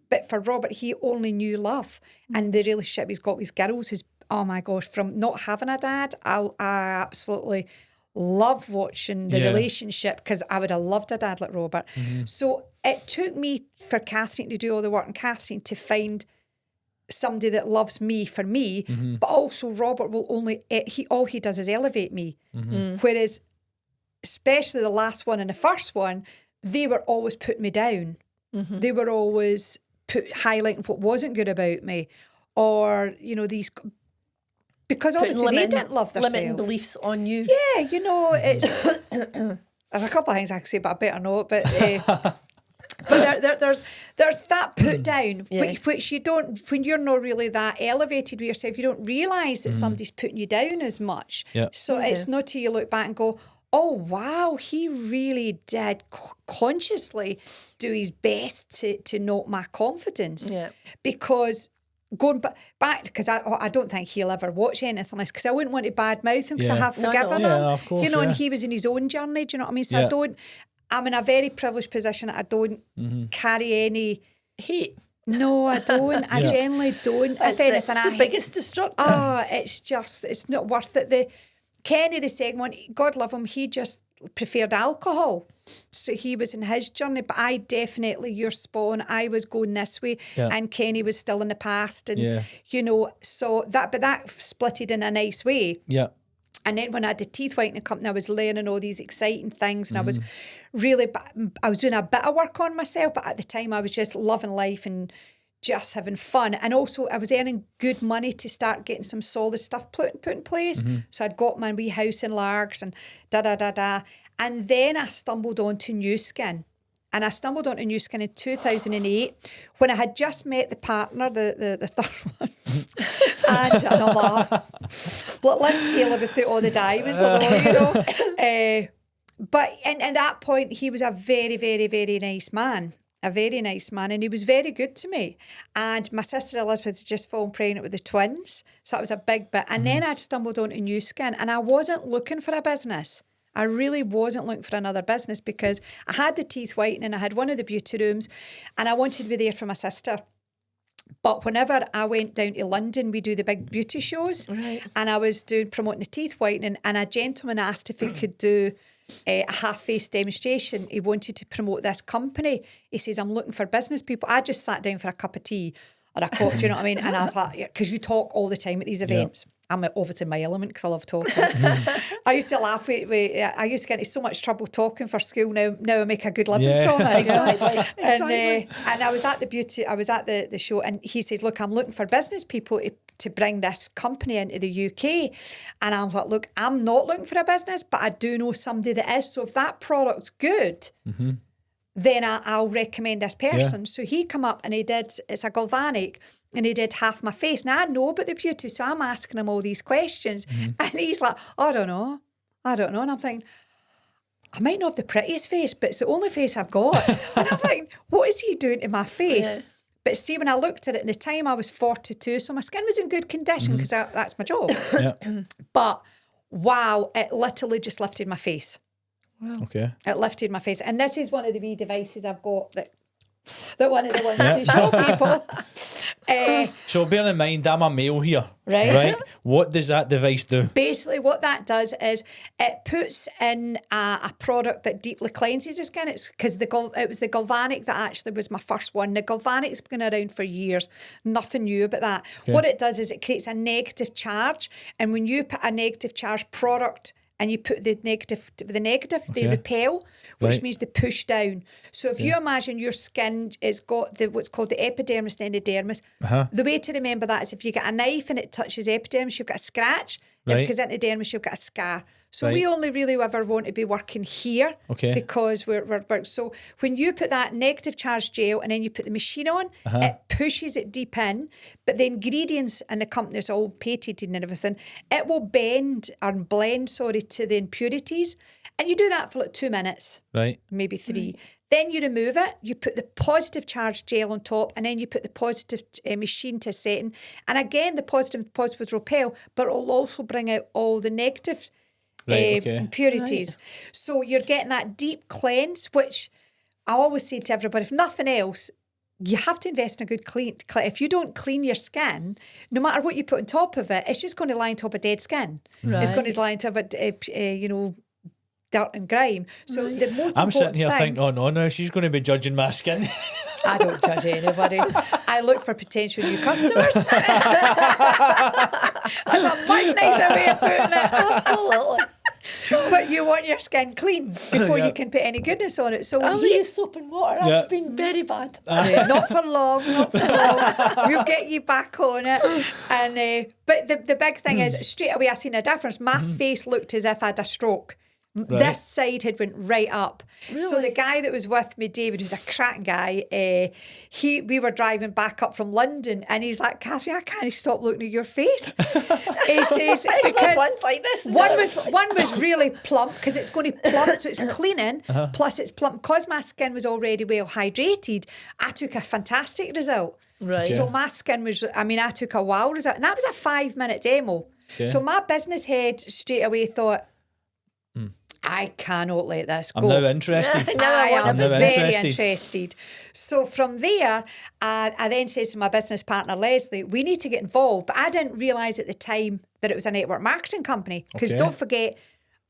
But for Robert, he only knew love. And the relationship he's got with his girls is, oh my gosh, from not having a dad, I absolutely love watching the relationship, because I would have loved a dad like Robert. So it took me for Catherine to do all the work, and Catherine to find somebody that loves me for me, but also Robert will all he does is elevate me. Whereas, especially the last one and the first one, they were always putting me down. They were always highlighting what wasn't good about me, or these, because obviously they didn't love themselves. Limiting beliefs on you. Yeah, it's there's a couple of things I can say, but I better not. But there's that put down, which you don't, when you're not really that elevated with yourself, you don't realise that somebody's putting you down as much. So it's not till you look back and go, oh wow, he really did consciously do his best to knock my confidence. Because going back, because I don't think he'll ever watch anything like this, because I wouldn't want to badmouth him, because I have forgiven him. Of course, and he was in his own journey, do you know what I mean? So I'm in a very privileged position. I don't carry any hate. No, I don't. I generally don't. If anything, it's the biggest destructor. Oh, it's not worth it. Kenny, the second one, God love him, he just preferred alcohol. So he was in his journey, but I definitely, you're spot on, I was going this way, and Kenny was still in the past, and so that splitted in a nice way. And then when I did teeth whitening company, I was learning all these exciting things, and I was doing a bit of work on myself, but at the time I was just loving life and just having fun. And also I was earning good money to start getting some solid stuff put in place. So I'd got my wee house in Largs and And then I stumbled onto New Skin. And I stumbled onto New Skin in 2008 when I had just met the partner, the third one. And I'm like, but let's tell about all the diamonds, But at that point, he was a very, very, very nice man. A very nice man, and he was very good to me. And my sister Elizabeth had just fallen pregnant with the twins, so that was a big bit. And then I'd stumbled onto New Skin, and I wasn't looking for a business. I really wasn't looking for another business, because I had the teeth whitening, I had one of the beauty rooms, and I wanted to be there for my sister. But whenever I went down to London, we do the big beauty shows, and I was promoting the teeth whitening, and a gentleman asked if he could do a half-face demonstration. He wanted to promote this company. He says, I'm looking for business people. I just sat down for a cup of tea or a coffee, do you know what I mean? And I was like, because you talk all the time at these events. I'm obviously in my element because I love talking. I used to laugh I used to get into so much trouble talking for school. Now I make a good living from it. Exactly. And I was at the show, and he says, look, I'm looking for business people to bring this company into the UK. And I was like, look, I'm not looking for a business, but I do know somebody that is. So if that product's good, then I'll recommend this person. So he come up and it's a galvanic, and he did half my face. Now I know about the beauty, so I'm asking him all these questions. And he's like, I don't know. And I'm thinking, I might not have the prettiest face, but it's the only face I've got. And I'm thinking, what is he doing to my face? But see, when I looked at it, in the time I was 42, so my skin was in good condition, because that's my job. But wow, it literally just lifted my face. Wow. Okay. It lifted my face. And this is one of the wee devices I've got that one of the ones to show people. So bear in mind, I'm a male here. Right. What does that device do? Basically, what that does is it puts in a product that deeply cleanses the skin. It's because it was the galvanic that actually was my first one. The galvanic's been around for years. Nothing new about that. Okay. What it does is it creates a negative charge. And when you put a negative charge product and you put the negative, they repel, which means they push down. So if you imagine your skin has got what's called the epidermis and endodermis, the way to remember that is if you get a knife and it touches epidermis, you've got a scratch. If it goes into dermis, you've got a scar. So Right. we only really ever want to be working here Okay. because we're so when you put that negative charge gel and then you put the machine on, it pushes it deep in, but the ingredients in the company is all patented and everything. It will blend to the impurities, and you do that for like 2 minutes, Right. maybe 3. Then you remove it, you put the positive charge gel on top, and then you put the positive machine to setting. And again, the positive will repel, but it'll also bring out all the negative Right, okay. impurities. So you're getting that deep cleanse, which I always say to everybody, if nothing else, you have to invest in a good clean. If you don't clean your skin, no matter what you put on top of it, it's just going to lie on top of dead skin. It's going to lie on top of, dirt and grime. So the most I'm important sitting here thing, thinking, oh no, now she's going to be judging my skin. I don't judge anybody. I look for potential new customers. That's a much nicer way of putting it. Absolutely. But you want your skin clean before you can put any goodness on it. So when I'll use soap and water. Yeah. I've been very bad. not for long. We'll get you back on it. And but the big thing is, straight away I seen a difference. My face looked as if I had a stroke. Right. This side had went right up. Really? So the guy that was with me, David, who's a cracking guy, we were driving back up from London, and he's like, Catherine, I can't stop looking at your face. He says, because One's like this. one was really plump because it's going to plump, so it's cleaning. Plus, it's plump because my skin was already well hydrated. I took a fantastic result. Right. So my skin was. I took a wow result, and that was a 5-minute demo. Okay. So my business head straight away thought, I cannot let this go. I'm now interested. I am I'm now very interested. interested. So from there, I then says to my business partner, Leslie, we need to get involved. But I didn't realise at the time that it was a network marketing company. Because Okay. don't forget,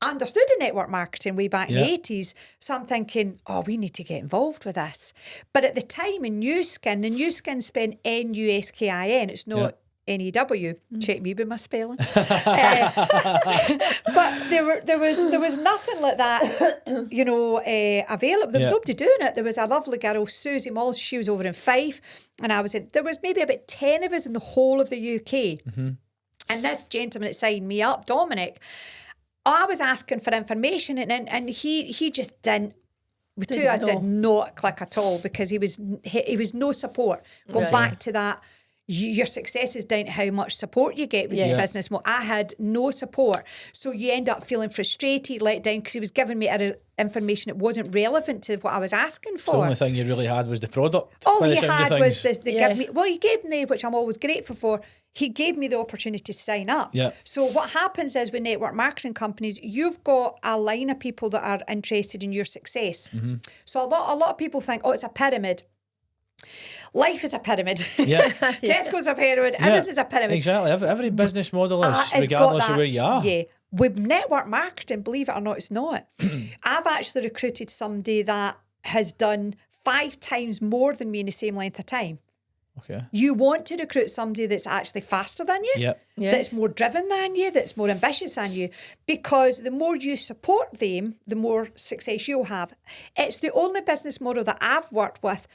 I understood the network marketing way back in Yeah. the 80s. So I'm thinking, we need to get involved with this. But at the time in New Skin, the New Skin spelled N-U-S-K-I-N. It's not N-E-W. Check me with my spelling. But there was nothing like that, available. There was nobody doing it. There was a lovely girl, Susie Malls. She was over in Fife, and there was maybe about 10 of us in the whole of the UK. And this gentleman that signed me up, Dominic, I was asking for information, and he just didn't. The two of us did not click at all because he was no support. Going back to that. Your success is down to how much support you get with your business. Well, I had no support. So you end up feeling frustrated, let down, because he was giving me information that wasn't relevant to what I was asking for. The only thing you really had was the product. All he had was this. He gave me, which I'm always grateful for, he gave me the opportunity to sign up. Yeah. So what happens is with network marketing companies, you've got a line of people that are interested in your success. So a lot of people think, it's a pyramid. Life is a pyramid. Yeah. Tesco's a pyramid. Everything's a pyramid. Exactly. Every business model is, regardless of where you are. Yeah. With network marketing, believe it or not, it's not. I've actually recruited somebody that has done 5 times more than me in the same length of time. Okay. You want to recruit somebody that's actually faster than you, Yep. that's more driven than you, that's more ambitious than you, because the more you support them, the more success you'll have. It's the only business model that I've worked with.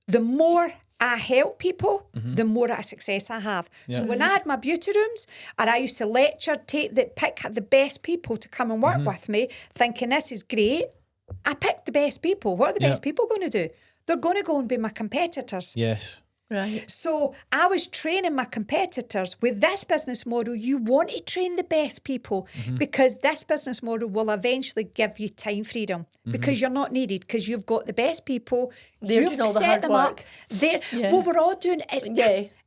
The more I help people, the more success I have. So when I had my beauty rooms and I used to lecture, pick the best people to come and work with me, thinking this is great, I picked the best people. What are the best people going to do? They're going to go and be my competitors. Yes. Right. So I was training my competitors. With this business model, you want to train the best people because this business model will eventually give you time freedom because you're not needed because you've got the best people. They're You've doing all the set hard them work. up. What we're all doing is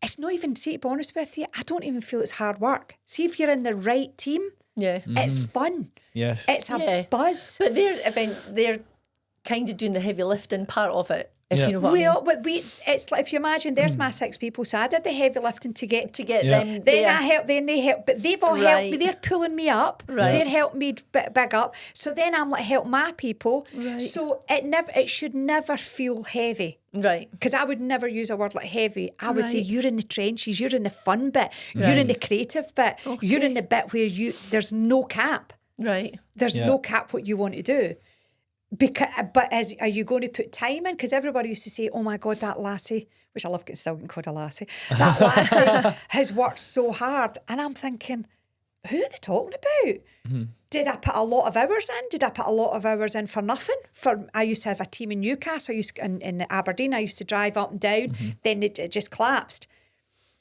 it's not even, to be honest with you, I don't even feel it's hard work. See, if you're in the right team, it's fun. Yes. It's a buzz. But they're kind of doing the heavy lifting part of it. If you know what I mean. But it's like, if you imagine, there's my 6 people, so I did the heavy lifting to get them. Then I help. Then they help, but they've all helped me. They're pulling me up. Right. They're helping me big up. So then I'm like help my people. Right. So it should never feel heavy. Right. Because I would never use a word like heavy. I would say you're in the trenches. You're in the fun bit. Right. You're in the creative bit. Okay. You're in the bit where there's no cap. Right. There's no cap what you want to do. Are you going to put time in? Because everybody used to say, "Oh my God, that lassie," which I still getting called a lassie. That lassie has worked so hard, and I'm thinking, who are they talking about? Did I put a lot of hours in? Did I put a lot of hours in for nothing? I used to have a team in Newcastle, in Aberdeen. I used to drive up and down. Then it just collapsed.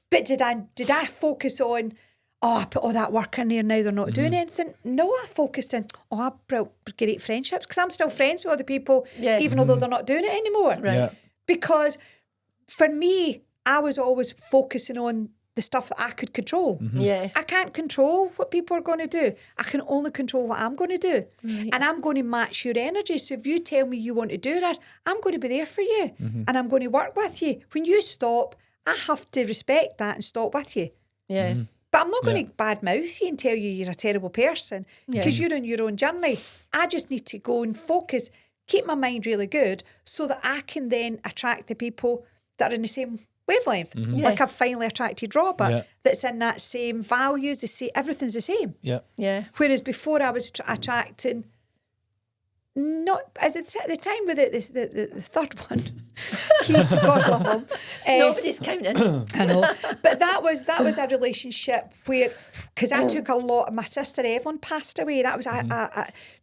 But did I focus on, I put all that work in there, now they're not doing anything? No, I focused on, I built great friendships, because I'm still friends with other people, even although they're not doing it anymore. Right. Yeah. Because for me, I was always focusing on the stuff that I could control. Yeah. I can't control what people are going to do. I can only control what I'm going to do. Right. And I'm going to match your energy. So if you tell me you want to do this, I'm going to be there for you. And I'm going to work with you. When you stop, I have to respect that and stop with you. Yeah. But I'm not going to badmouth you and tell you you're a terrible person, because you're on your own journey. I just need to go and focus, keep my mind really good, so that I can then attract the people that are in the same wavelength. Like I've finally attracted Robert, that's in that same values, everything's the same. Yeah. Yeah. Whereas before I was attracting, not as at the time with the third one, Keith, God love him. Nobody's counting. I know, but that was a relationship where, because I took a lot. My sister Evelyn passed away. That was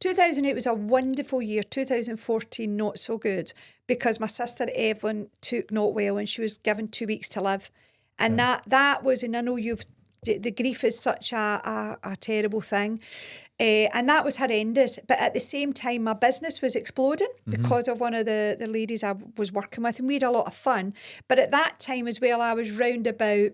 2008 was a wonderful year. 2014 not so good, because my sister Evelyn took not well and she was given 2 weeks to live, and that was, and I know the grief is such a terrible thing. And that was horrendous. But at the same time, my business was exploding because of one of the ladies I was working with, and we had a lot of fun. But at that time as well, I was round about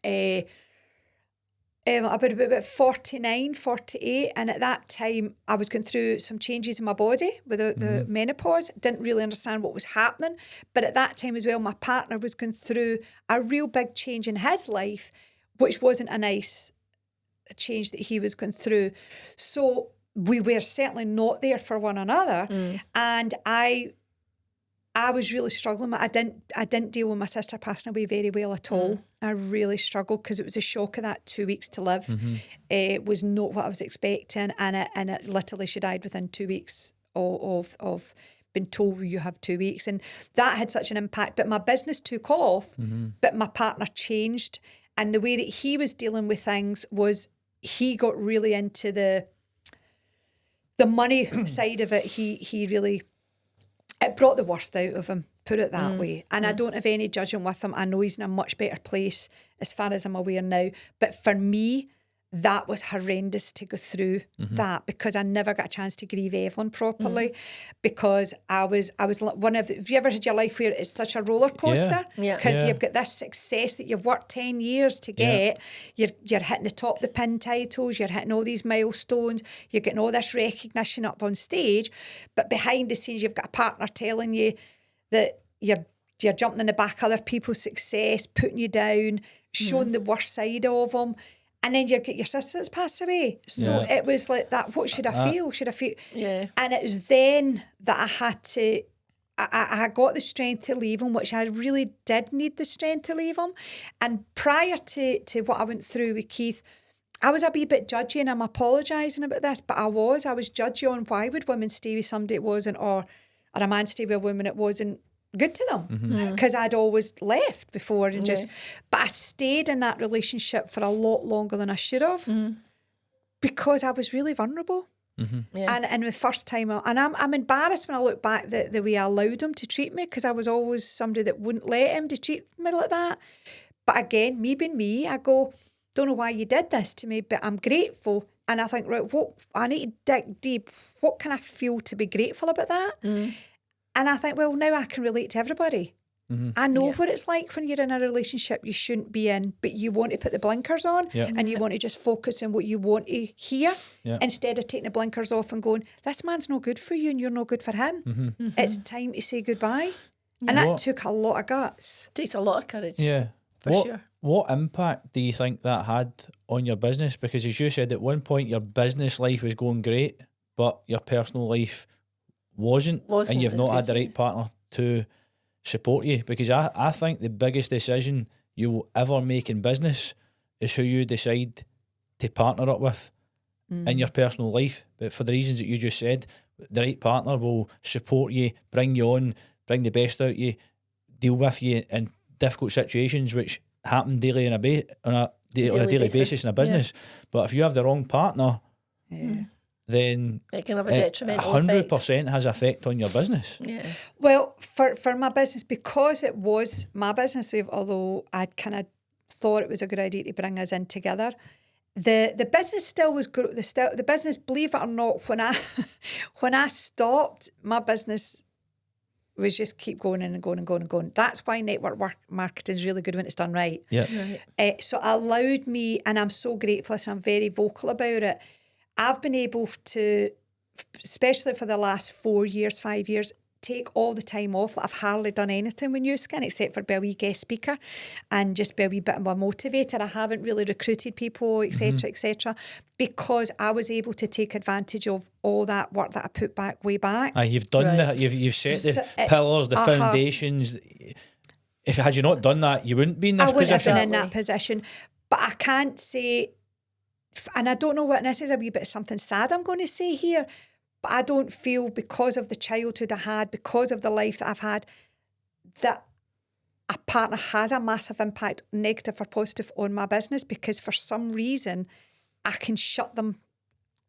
49, 48. And at that time, I was going through some changes in my body with the menopause. Didn't really understand what was happening. But at that time as well, my partner was going through a real big change in his life, which wasn't a nice change that he was going through. So we were certainly not there for one another. And I was really struggling. I didn't deal with my sister passing away very well at all. I really struggled, because it was a shock of that 2 weeks to live. It was not what I was expecting, and it literally, she died within 2 weeks of being told you have 2 weeks, and that had such an impact. But my business took off, but my partner changed, and the way that he was dealing with things was, he got really into the money side of it. He really, it brought the worst out of him, put it that way. And I don't have any judging with him. I know he's in a much better place as far as I'm aware now. But for me, that was horrendous to go through that, because I never got a chance to grieve Evelyn properly, because I was one of have you ever had your life where it's such a roller coaster? Because you've got this success that you've worked 10 years to get. You're hitting the top of the pin titles, you're hitting all these milestones, you're getting all this recognition up on stage, but behind the scenes you've got a partner telling you that you're jumping in the back of other people's success, putting you down, showing the worst side of them. And then you get your sister that's passed away. So it was like that. What should I feel? Should I feel? Yeah. And it was then that I had to, I got the strength to leave him, which I really did need the strength to leave him. And prior to what I went through with Keith, I was a wee bit judgy, and I'm apologising about this, but I was judgy on why would women stay with somebody it wasn't, or a man stay with a woman it wasn't good to them, because I'd always left before and but I stayed in that relationship for a lot longer than I should have, because I was really vulnerable. And the first time, and I'm embarrassed when I look back the way I allowed him to treat me, because I was always somebody that wouldn't let him to treat me like that. But again, me being me, I go, don't know why you did this to me, but I'm grateful. And I think, right, what I need to dig deep. What can I feel to be grateful about that? And I think, well, now I can relate to everybody. I know what it's like when you're in a relationship you shouldn't be in, but you want to put the blinkers on and you want to just focus on what you want to hear instead of taking the blinkers off and going, this man's no good for you and you're no good for him. It's time to say goodbye. And that took a lot of guts. Takes a lot of courage. Yeah. For sure. What impact do you think that had on your business? Because as you said, at one point your business life was going great, but your personal life wasn't and you've not had the right partner to support you. Because I think the biggest decision you will ever make in business is who you decide to partner up with in your personal life. But for the reasons that you just said, the right partner will support you, bring you on, bring the best out of you, deal with you in difficult situations which happen daily on on a daily basis in a business. But if you have the wrong partner, then it can have a detrimental 100% has effect on your business. Yeah. Well, for my business, because it was my business, although I'd kind of thought it was a good idea to bring us in together, the business still was good. The business, believe it or not, when I stopped, my business was just keep going and going and going and going. That's why network marketing is really good when it's done right. Yeah. Right. So it allowed me, and I'm so grateful, and I'm very vocal about it. I've been able to, especially for the last 4 years, 5 years, take all the time off. I've hardly done anything with New Skin except for be a wee guest speaker and just be a wee bit of a motivator. I haven't really recruited people, etc., etc., because I was able to take advantage of all that work that I put back way back. You've done that. You've set the pillars, the foundations. If had you not done that, you wouldn't be in this position. I wouldn't have been in that position. But I can't say, and I don't know what, and this is a wee bit of something sad I'm going to say here, but I don't feel, because of the childhood I had, because of the life that I've had, that a partner has a massive impact, negative or positive, on my business, because for some reason I can shut them.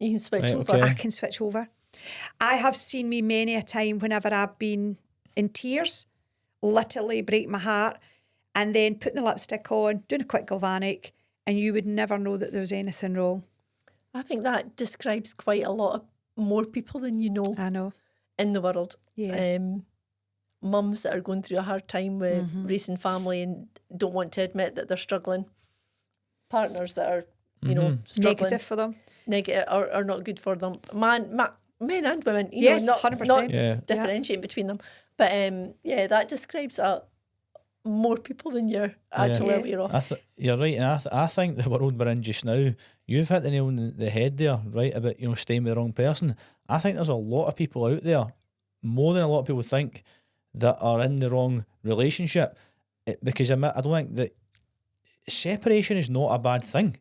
You can switch over. Okay. I can switch over. I have seen me many a time whenever I've been in tears, literally break my heart, and then putting the lipstick on, doing a quick galvanic, and you would never know that there was anything wrong. I think that describes quite a lot of more people than you know. I know. In the world. Yeah. Mums that are going through a hard time with raising family and don't want to admit that they're struggling. Partners that are, you know, struggling. Negative for them. Negative are not good for them. Men and women. You Yes, know, not 100%. Not differentiating between them. But that describes more people than you're actually aware of. You're right, and I think the world we're in just now, you've hit the nail on the head there, right, about staying with the wrong person. I think there's a lot of people out there, more than a lot of people think, that are in the wrong relationship, because I don't think that separation is not a bad thing.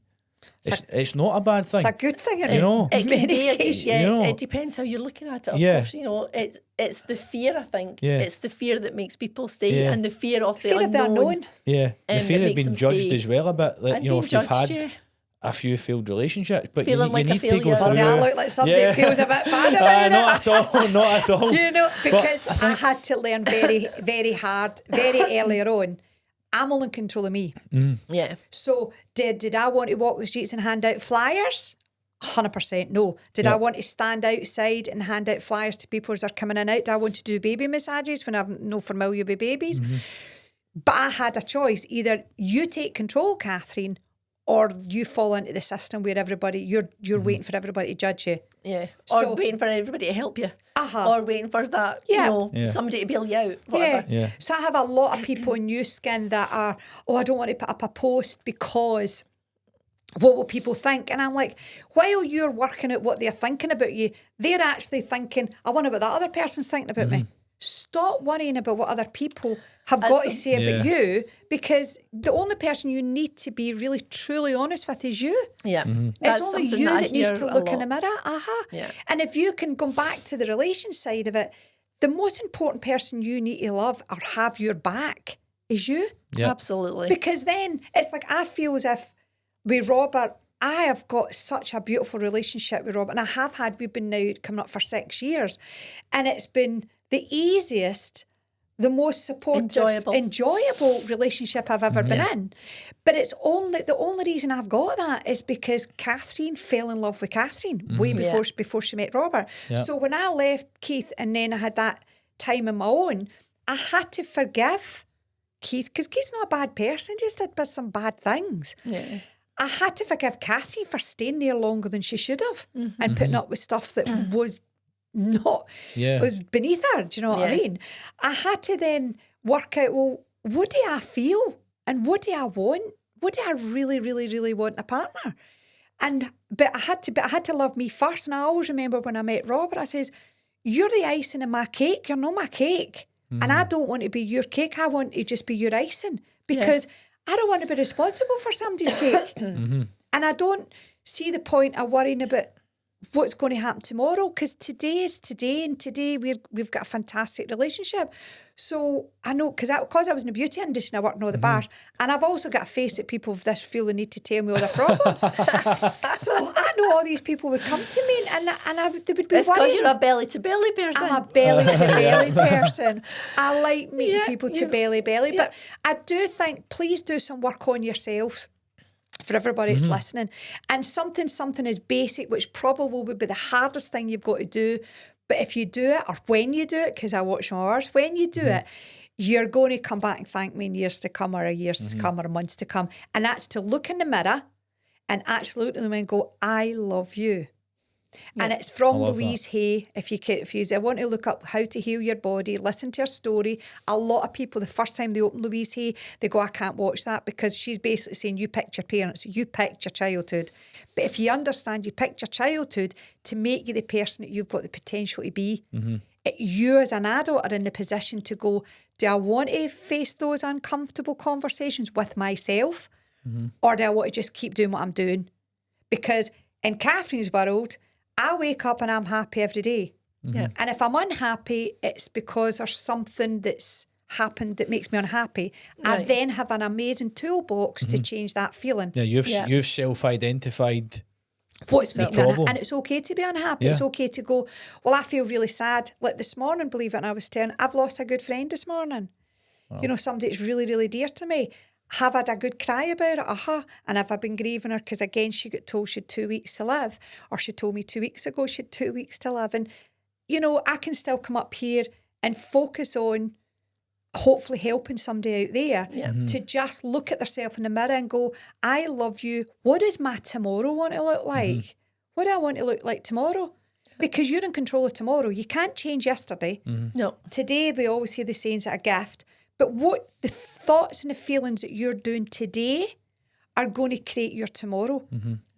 It's not a bad thing. It's a good thing, you know. It can be, I guess, yes. You know. It depends how you're looking at it. Of course, you know, it's the fear. I think it's the fear that makes people stay, and the fear of the unknown. Yeah, the fear of being judged stay. as well a bit. Like, you know, if you've had a few failed relationships, but you like need to go failure. through. I look like somebody that feels a bit bad about it. Not at all. Not at all. You know, because I had to learn very, very hard, very earlier on. I'm all in control of me. Yeah. So did I want to walk the streets and hand out flyers? 100% no. Did I want to stand outside and hand out flyers to people as they're coming in and out? Did I want to do baby massages when I'm no familiar with babies? But I had a choice. Either you take control, Catherine, or you fall into the system where everybody you're waiting for everybody to judge you. Yeah. Or waiting for everybody to help you. Or waiting for that, somebody to bail you out. Whatever. Yeah. So I have a lot of people in New Skin that are, I don't want to put up a post because what will people think? And I'm like, while you're working out what they're thinking about you, they're actually thinking, I wonder what that other person's thinking about me. Stop worrying about what other people have got to say about you, because the only person you need to be really truly honest with is you. Yeah. It's only you that needs to look in the mirror. Yeah. And if you can go back to the relation side of it, the most important person you need to love or have your back is you. Yep. Absolutely. Because then it's like, I feel as if with Robert, I have got such a beautiful relationship with Robert, and I have had, we've been now coming up for 6 years, and it's been the easiest, the most supportive, enjoyable relationship I've ever been in. But it's the only reason I've got that is because Catherine fell in love with Catherine way before she met Robert. Yeah. So when I left Keith and then I had that time on my own, I had to forgive Keith, because Keith's not a bad person, just did some bad things. Yeah. I had to forgive Catherine for staying there longer than she should have and putting up with stuff that was was beneath her. Do you know what I mean? I had to then work out, well, what do I feel and what do I want? What do I really, really, really want in a partner? But I had to love me first. And I always remember when I met Robert, I says, you're the icing in my cake. You're not my cake. And I don't want to be your cake. I want to just be your icing, because I don't want to be responsible for somebody's cake. And I don't see the point of worrying about what's going to happen tomorrow, because today is today, and today we've got a fantastic relationship. So I know, because I was in the beauty industry and I worked in all the bars, and I've also got a face that people with this feel the need to tell me all their problems. So I know all these people would come to me and they would be It's because worried. you're a belly-to-belly person. I'm a belly-to-belly person. I like meeting people to belly. But I do think, please do some work on yourselves for everybody that's listening. And something as basic, which probably would be the hardest thing you've got to do, but if you do it, or when you do it, because I watch my hours, when you do it, you're going to come back and thank me in years to come, or years to come, or months to come. And that's to look in the mirror and actually look at them and go, I love you. Yeah. And it's from Louise Hay. If you want to look up How to Heal Your Body, listen to her story. A lot of people, the first time they open Louise Hay, they go, I can't watch that, because she's basically saying, you picked your parents, you picked your childhood. But if you understand, you picked your childhood to make you the person that you've got the potential to be. You as an adult are in the position to go, do I want to face those uncomfortable conversations with myself? Or do I want to just keep doing what I'm doing? Because in Catherine's world, I wake up and I'm happy every day. And if I'm unhappy, it's because there's something that's happened that makes me unhappy. I then have an amazing toolbox to change that feeling. Yeah, you've self-identified what's the making me problem. and it's okay to be unhappy. Yeah. It's okay to go, well, I feel really sad. Like this morning, believe it, and I was telling, I've lost a good friend this morning. Wow. You know, somebody that's really, really dear to me. Have I had a good cry about it? And have I been grieving her? Because again, she got told she had 2 weeks to live. Or she told me 2 weeks ago she had 2 weeks to live. And, you know, I can still come up here and focus on hopefully helping somebody out there to just look at themselves in the mirror and go, I love you. What does my tomorrow want to look like? What do I want to look like tomorrow? Because you're in control of tomorrow. You can't change yesterday. No. Today, we always hear the sayings that a gift. But what the thoughts and the feelings that you're doing today are going to create your tomorrow.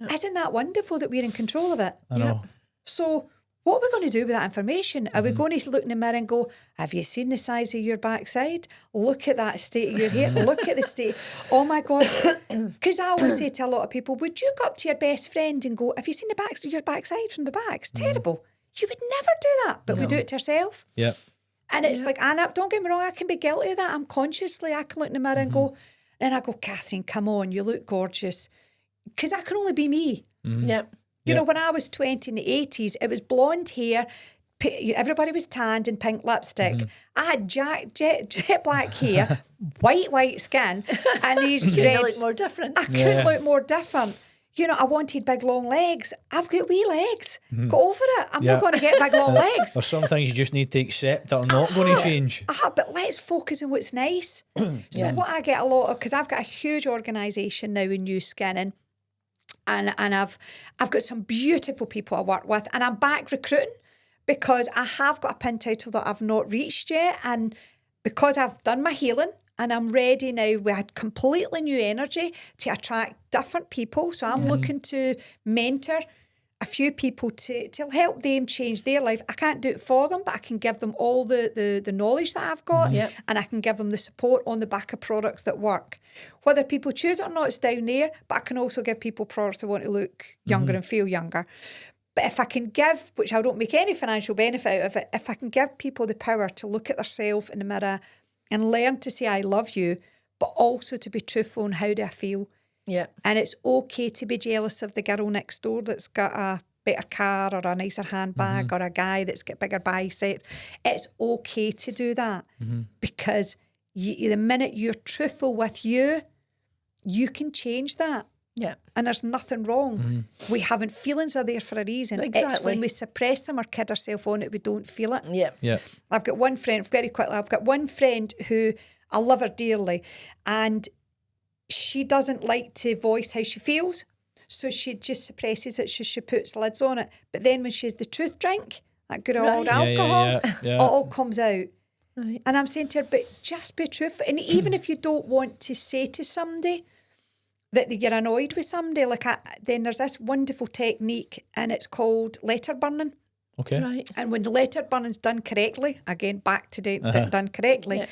Isn't that wonderful that we're in control of it? I know. So what are we going to do with that information? Are we going to look in the mirror and go, have you seen the size of your backside? Look at that state of your hair. Look at the state. Oh my God. Because I always say to a lot of people, would you go up to your best friend and go, have you seen your backside from the back? It's terrible. You would never do that. But we do it to ourselves. Yeah. And it's like, Anna, don't get me wrong, I can be guilty of that. I'm consciously, I can look in the mirror and go, and I go, Catherine, come on, you look gorgeous. Because I can only be me. You know, when I was 20 in the 80s, it was blonde hair, everybody was tanned and pink lipstick. I had jet black hair, white skin, and these You reds. look more different. I couldn't look more different. You know, I wanted big, long legs. I've got wee legs. Go over it. I'm not going to get big, long legs. There's some things you just need to accept that are not going to change. But let's focus on what's nice. So what I get a lot of, because I've got a huge organisation now in New Skinning, and I've got some beautiful people I work with, and I'm back recruiting because I have got a pin title that I've not reached yet, and because I've done my healing, and I'm ready now with completely new energy to attract different people. So I'm looking to mentor a few people to help them change their life. I can't do it for them, but I can give them all the knowledge that I've got, and I can give them the support on the back of products that work. Whether people choose it or not, it's down there, but I can also give people products that want to look younger and feel younger. But if I can give, which I don't make any financial benefit out of it, if I can give people the power to look at themselves in the mirror and learn to say I love you, but also to be truthful on how do I feel. Yeah. And it's okay to be jealous of the girl next door that's got a better car or a nicer handbag or a guy that's got bigger bicep. It's okay to do that because the minute you're truthful with you, you can change that. Yeah. And there's nothing wrong. We haven't, feelings are there for a reason. Exactly. It's when we suppress them or kid ourselves on it, we don't feel it. Yeah. Yeah. I've got one friend, very quickly, I've got one friend who I love her dearly, and she doesn't like to voice how she feels, so she just suppresses it. She puts lids on it. But then when she has the truth drink, that good old alcohol, it all comes out. Right. And I'm saying to her, but just be truthful. And even if you don't want to say to somebody that you're annoyed with somebody, then there's this wonderful technique, and it's called letter burning. Okay. Right. And when the letter burning's done correctly, again, back to done correctly,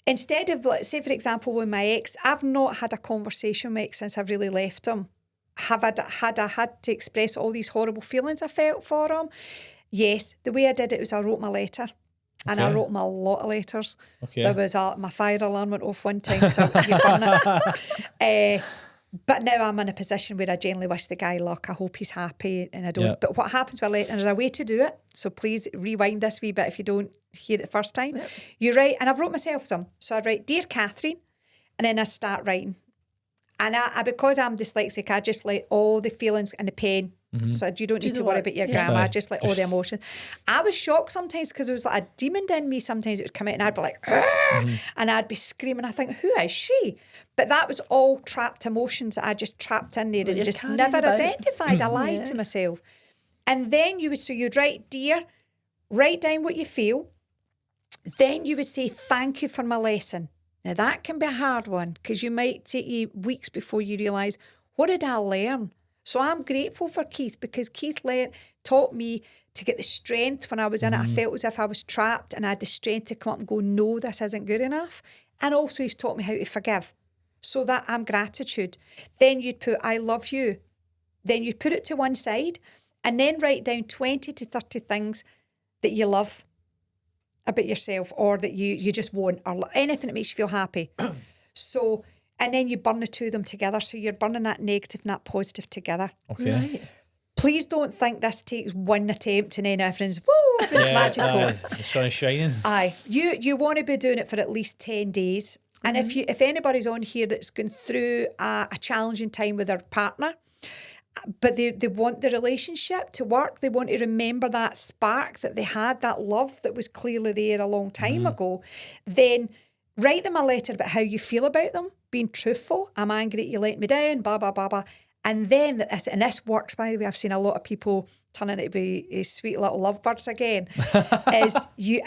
instead of, let's say, for example, with my ex, I've not had a conversation with my ex since I've really left him. have I had to express all these horrible feelings I felt for him? Yes. The way I did it was I wrote my letter. And I wrote him a lot of letters. Okay. There was my fire alarm went off one time, so you burn it. But now I'm in a position where I genuinely wish the guy luck. I hope he's happy, and I don't. Yeah. But what happens with letters, and there's a way to do it. So please rewind this wee bit if you don't hear it the first time. Yep. You write, and I've wrote myself some. So I'd write, "Dear Catherine," and then I start writing. And I because I'm dyslexic, I just let all the feelings in the pen. So you don't need to worry about your grammar. I just let all the emotion. I was shocked sometimes because there was like a demon in me. Sometimes it would come out and I'd be like, and I'd be screaming. I think, who is she? But that was all trapped emotions that I just trapped in there and just never identified. I lied to myself. And then you'd write, "Dear," write down what you feel. Then you would say, "Thank you for my lesson." Now that can be a hard one because you might take you weeks before you realise, what did I learn? So I'm grateful for Keith because Keith taught me to get the strength when I was in it. I felt as if I was trapped and I had the strength to come up and go, no, this isn't good enough. And also he's taught me how to forgive. So that I'm gratitude. Then you'd put, "I love you." Then you'd put it to one side and then write down 20 to 30 things that you love about yourself or that you just want or anything that makes you feel happy. So... And then you burn the two of them together. So you're burning that negative and that positive together. Okay. Right. Please don't think this takes one attempt and then everything's, woo, everything's magical. The sun is shining. Aye. You want to be doing it for at least 10 days. And if anybody's on here that's going through a challenging time with their partner, but they want the relationship to work, they want to remember that spark that they had, that love that was clearly there a long time ago, then write them a letter about how you feel about them, being truthful. "I'm angry that you let me down, blah, blah, blah, blah." And then, this works, by the way, I've seen a lot of people turning it to be sweet little lovebirds again. You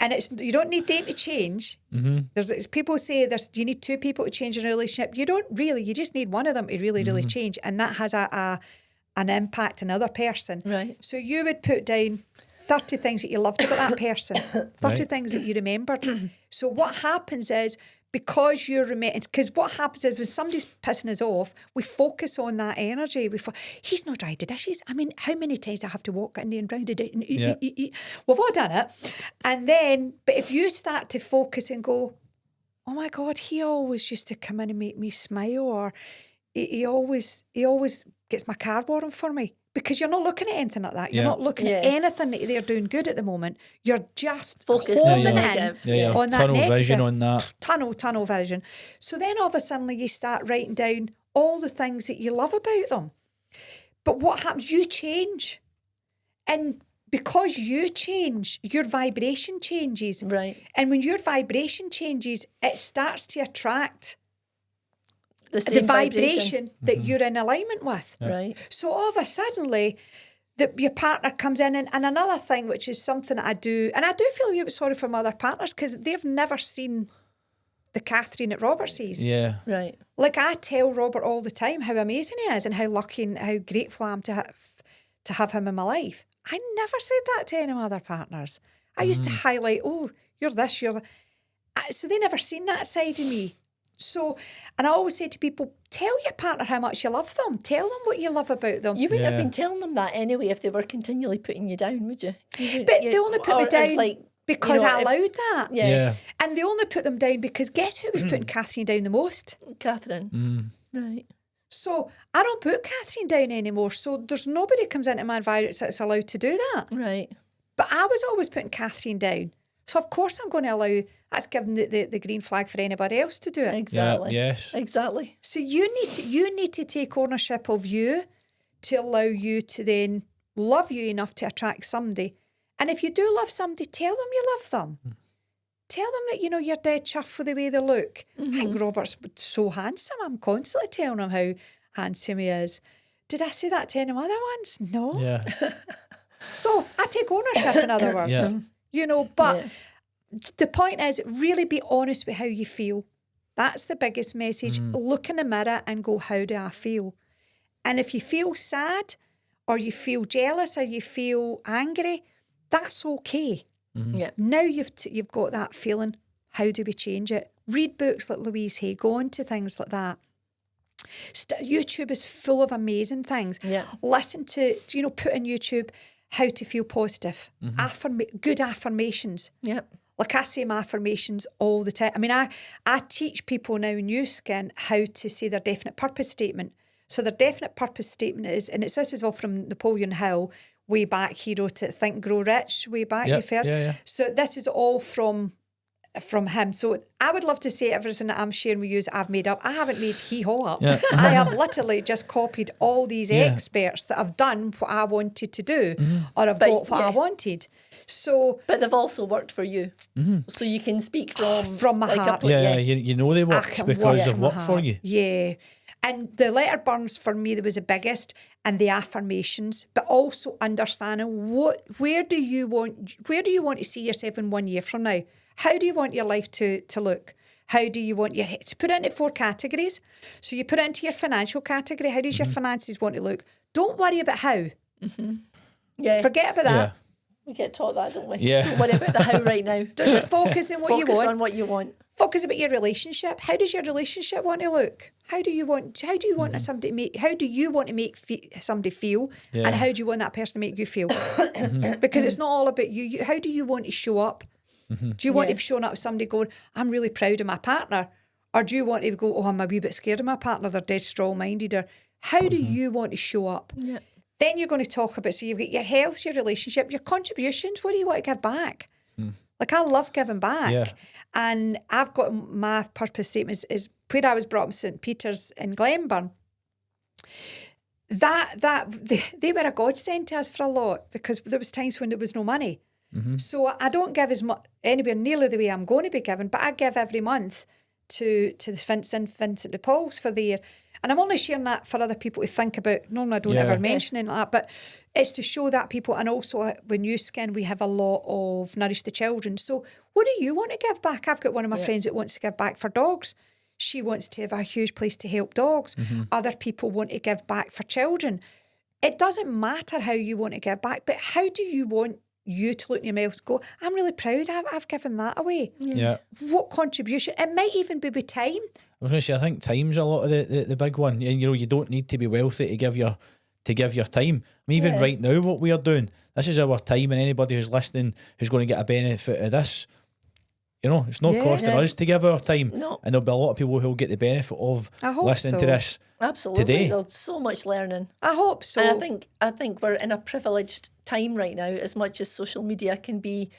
don't need them to change. There's people say you need two people to change in a relationship. You don't really, you just need one of them to really, really change. And that has an impact on another person. Right. So you would put down 30 things that you loved about that person, 30 things that you remembered. So what happens is, because you're because what happens is when somebody's pissing us off, we focus on that energy. He's not dried the dishes. I mean, how many times do I have to walk in there and drown the dishes? We've all done it. And then, but if you start to focus and go, "Oh my God, he always used to come in and make me smile," or he always gets my car warm for me. Because you're not looking at anything like that. You're not looking at anything that they're doing good at the moment. You're just focused on the negative. On that tunnel negative. Vision on that. Tunnel vision. So then all of a sudden you start writing down all the things that you love about them. But what happens? You change. And because you change, your vibration changes. Right. And when your vibration changes, it starts to attract The same vibration that you're in alignment with. Right. So all of a sudden, your partner comes in, and another thing, which is something that I do, and I do feel a wee bit sorry for my other partners because they've never seen the Catherine that Robert sees. Yeah. Right. Like I tell Robert all the time how amazing he is and how lucky and how grateful I am to have him in my life. I never said that to any of my other partners. I used to highlight, "Oh, you're this, you're that." So they never seen that side of me. So, and I always say to people, tell your partner how much you love them. Tell them what you love about them. You wouldn't have been telling them that anyway if they were continually putting you down, would you? But they only put me down because I allowed that. Yeah. And they only put them down because guess who was putting Catherine down the most? Catherine. Right. So I don't put Catherine down anymore. So there's nobody comes into my environment that's allowed to do that. Right. But I was always putting Catherine down. So of course I'm going to allow, that's giving the green flag for anybody else to do it. Exactly. Yeah, yes. Exactly. So you need to take ownership of you to allow you to then love you enough to attract somebody. And if you do love somebody, tell them you love them. Tell them that, you're dead chuffed for the way they look. I think Robert's so handsome. I'm constantly telling him how handsome he is. Did I say that to any other ones? No. Yeah. So I take ownership, in other words. Yeah. But the point is, really be honest with how you feel. That's the biggest message. Look in the mirror and go, how do I feel? And if you feel sad or you feel jealous or you feel angry, that's okay. Yeah. Now you've got that feeling. How do we change it? Read books like Louise Hay. Go on to things like that. YouTube is full of amazing things. Yeah. Listen to, put in YouTube how to feel positive, good affirmations. Yeah. Like I say my affirmations all the time. I mean, I teach people now in New Skin how to say their definite purpose statement. So their definite purpose statement is, and this is all from Napoleon Hill, way back. He wrote it, Think, Grow Rich, way back. Yep, You've heard? yeah. So this is all from him. So I would love to say everything that I'm sharing with you I've made up. I haven't made hee-haw up. Yeah. I have literally just copied all these Yeah. experts that have done what I wanted to do, or have got what I wanted. So, But they've also worked for you. So you can speak from my heart. Yeah, you know they work can because work they've from my worked for heart. you. Yeah. And the letter burns for me, that was the biggest, and the affirmations, but also understanding where do you want to see yourself in 1 year from now? How do you want your life to look? How do you want to put it into 4 categories? So you put it into your financial category. How does your finances want to look? Don't worry about how. Yeah. Forget about that. Yeah. We get taught that, don't we? Yeah. Don't worry about the how right now. Just focus on what you Focus want. on what you want. Focus about your relationship. How does your relationship want to look? How do you want somebody to make? How do you want to make somebody feel? Yeah. And how do you want that person to make you feel? Because it's not all about you. How do you want to show up? Do you want to be showing up with somebody going, I'm really proud of my partner? Or do you want to go, oh, I'm a wee bit scared of my partner, they're dead strong-minded? Or how do you want to show up? Yeah. Then you're going to talk about, so you've got your health, your relationship, your contributions. What do you want to give back? Like, I love giving back. Yeah. And I've got my purpose statement is where I was brought up in St. Peter's in Glenburn. They were a godsend to us for a lot, because there was times when there was no money. So I don't give as much anywhere nearly the way I'm going to be giving, but I give every month to the St. Vincent de Paul's for the year. And I'm only sharing that for other people to think about. Normally I don't ever mention it like that, but it's to show that people. And also with New Skin, we have a lot of Nourish the Children. So what do you want to give back? I've got one of my friends that wants to give back for dogs. She wants to have a huge place to help dogs. Other people want to give back for children. It doesn't matter how you want to give back, but how do you want you to look in your mouth and go, I'm really proud I've given that away. Yeah. What contribution? It might even be with time. I was going to say, I think time's a lot of the big one. And you don't need to be wealthy to give your time. I mean, even right now, what we are doing, this is our time, and anybody who's listening who's going to get a benefit of this, it's not costing us to give our time. No. And there'll be a lot of people who'll get the benefit of I hope listening to so. this. Absolutely. Today. There's so much learning. I hope so. And I think we're in a privileged time right now, as much as social media can be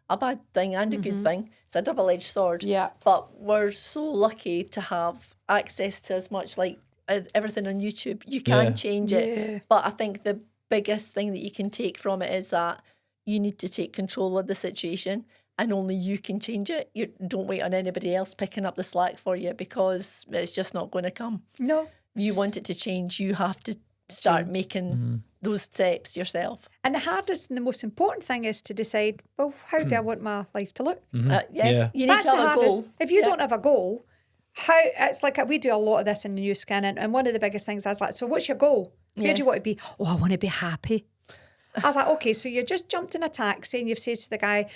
a bad thing and a good thing. It's a double-edged sword. Yeah. But we're so lucky to have access to as much, like everything on YouTube. You can change it. But I think the biggest thing that you can take from it is that you need to take control of the situation, and only you can change it. You don't wait on anybody else picking up the slack for you, because it's just not going to come. No. You want it to change, you have to start making those steps yourself. And the hardest and the most important thing is to decide, well, how do I want my life to look? Yeah. You need That's to the have a hardest. goal. If you don't have a goal, it's like we do a lot of this in the New Skin, and one of the biggest things is like, so what's your goal? Where do you want to be? Oh, I want to be happy. I was like, okay, so you just jumped in a taxi and you've said to the guy,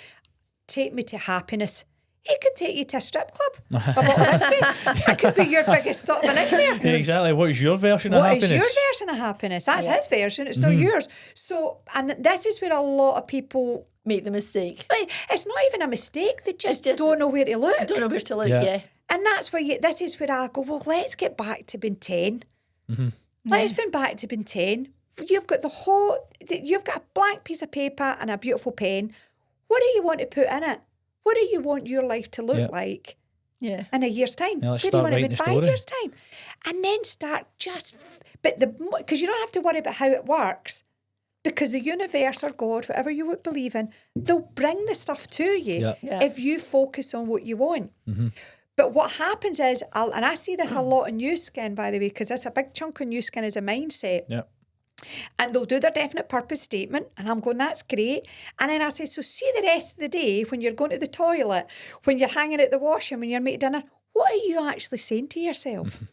take me to happiness. He could take you to a strip club. A bottle of whiskey. That could be your biggest thought of a nightmare. Yeah, exactly. What is your version of happiness? What is your version of happiness? That's his version. It's not yours. So, and this is where a lot of people Make the mistake. It's not even a mistake. They just don't know where to look. Don't know where to look, Yeah. And that's where this is where I go, well, let's get back to being 10. Let's be back to being 10. You've got you've got a blank piece of paper and a beautiful pen. What do you want to put in it? What do you want your life to look like Yeah. in a year's time? Yeah, let's Where do you start want it writing in the 5 story. years' time? And then start because you don't have to worry about how it works, because the universe or God, whatever you would believe in, they'll bring the stuff to you if you focus on what you want. But what happens is, and I see this a lot in New Skin, by the way, because that's a big chunk of New Skin is a mindset. Yeah. And they'll do their definite purpose statement, and I'm going, that's great. And then I say, so see the rest of the day, when you're going to the toilet, when you're hanging out the washroom, when you're making dinner, what are you actually saying to yourself?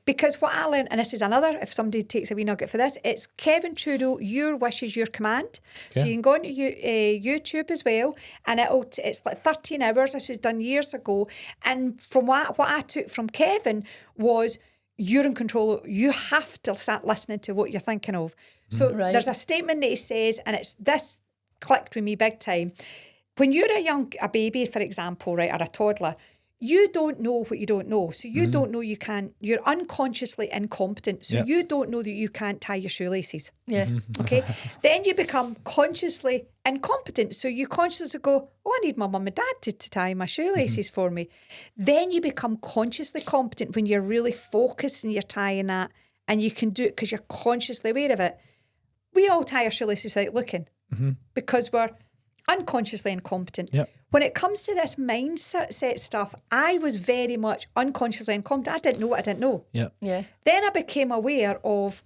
Because what I learned, and this is another, if somebody takes a wee nugget for this, it's Kevin Trudeau, your wish is your command. So you can go onto YouTube as well, and it's like 13 hours. This was done years ago. And from what I took from Kevin was, you're in control. You have to start listening to what you're thinking of. So Right. there's a statement that he says, and it's this clicked with me big time. When you're a baby, for example, right, or a toddler, you don't know what you don't know. So you don't know you're unconsciously incompetent. So you don't know that you can't tie your shoelaces. Yeah. Okay. Then you become consciously incompetent. So you consciously go, oh, I need my mum and dad to tie my shoelaces for me. Then you become consciously competent when you're really focused and you're tying that, and you can do it because you're consciously aware of it. We all tie our shoelaces without looking because we're unconsciously incompetent. Yep. When it comes to this mindset stuff, I was very much unconsciously incompetent. I didn't know what I didn't know. Yeah. Yeah. Then I became aware of,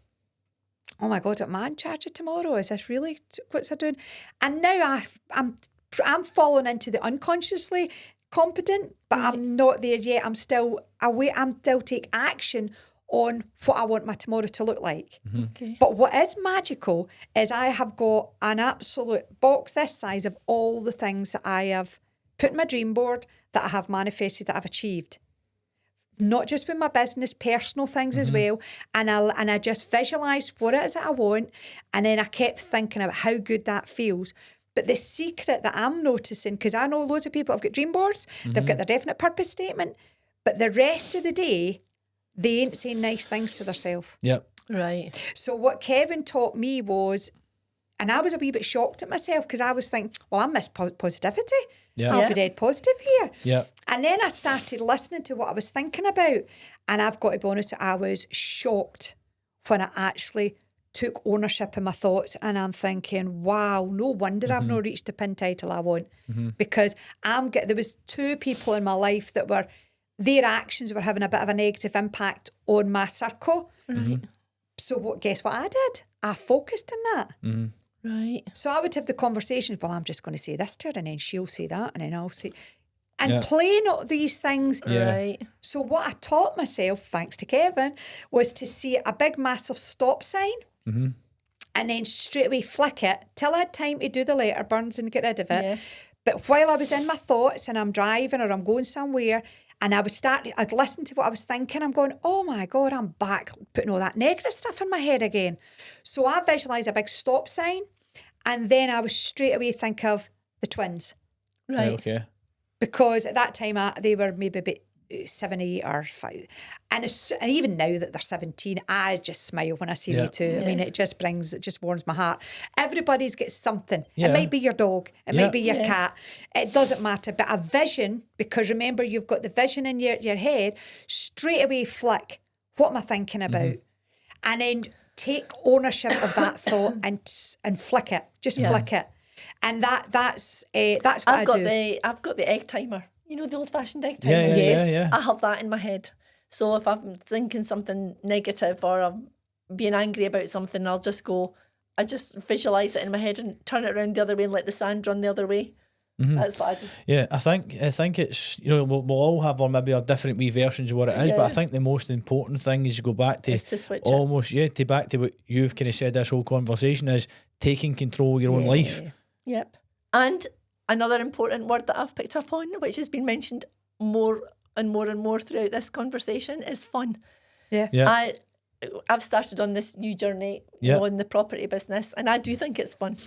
oh my God, am I in charge of tomorrow? Is this really what's I doing? And now I'm falling into the unconsciously competent, but I'm not there yet. I'm still aware. I'm still take action on what I want my tomorrow to look like. Okay. But what is magical is I have got an absolute box this size of all the things that I have put in my dream board, that I have manifested, that I've achieved. Not just with my business, personal things as well. And I just visualised what it is that I want. And then I kept thinking about how good that feels. But the secret that I'm noticing, because I know loads of people have got dream boards, they've got their definite purpose statement, but the rest of the day, they ain't saying nice things to themselves. Yep. Right. So what Kevin taught me was, and I was a wee bit shocked at myself because I was thinking, well, I miss positivity. Yeah. I'll Yeah. be dead positive here. Yeah. And then I started listening to what I was thinking about. And I've got to be honest, I was shocked when I actually took ownership of my thoughts. And I'm thinking, wow, no wonder I've not reached the pin title I want. Because there was 2 people in my life that were, their actions were having a bit of a negative impact on my circle. So guess what I did? I focused on that. Right. So I would have the conversation, well, I'm just going to say this to her, and then she'll say that, and then I'll say, and Yeah. playing all these things. Yeah. Right. So what I taught myself, thanks to Kevin, was to see a big massive stop sign and then straight away flick it till I had time to do the letter burns and get rid of it. Yeah. But while I was in my thoughts and I'm driving or I'm going somewhere, and I'd listen to what I was thinking, I'm going, oh my God, I'm back putting all that negative stuff in my head again. So I visualised a big stop sign, and then I was straight away think of the twins. Right. Okay. Because at that time they were maybe about 7, 8 or 5. And even now that they're 17, I just smile when I see them too. I mean, it just warms my heart. Everybody's got something. Yeah. It might be your dog. It Yeah. might be your cat. It doesn't matter. But a vision, because remember, you've got the vision in your head, straight away flick, what am I thinking about? And then take ownership of that thought and flick it. Just flick it. And that's what I've got do. I've got the egg timer. You know, the old-fashioned egg timer. Yeah, yeah, Yes. yeah. I have that in my head. So if I'm thinking something negative or I'm being angry about something, I just visualise it in my head and turn it around the other way and let the sand run the other way. That's what I do. Yeah, I think it's, you know, we'll all have our different wee versions of what it is, but I think the most important thing is you go back to Is to switch it. almost back to what you've kind of said this whole conversation is taking control of your own life. Yep. And another important word that I've picked up on, which has been mentioned more and more and more throughout this conversation, is fun. Yeah. Yeah. I've started on this new journey Yeah. in the property business, and I do think it's fun.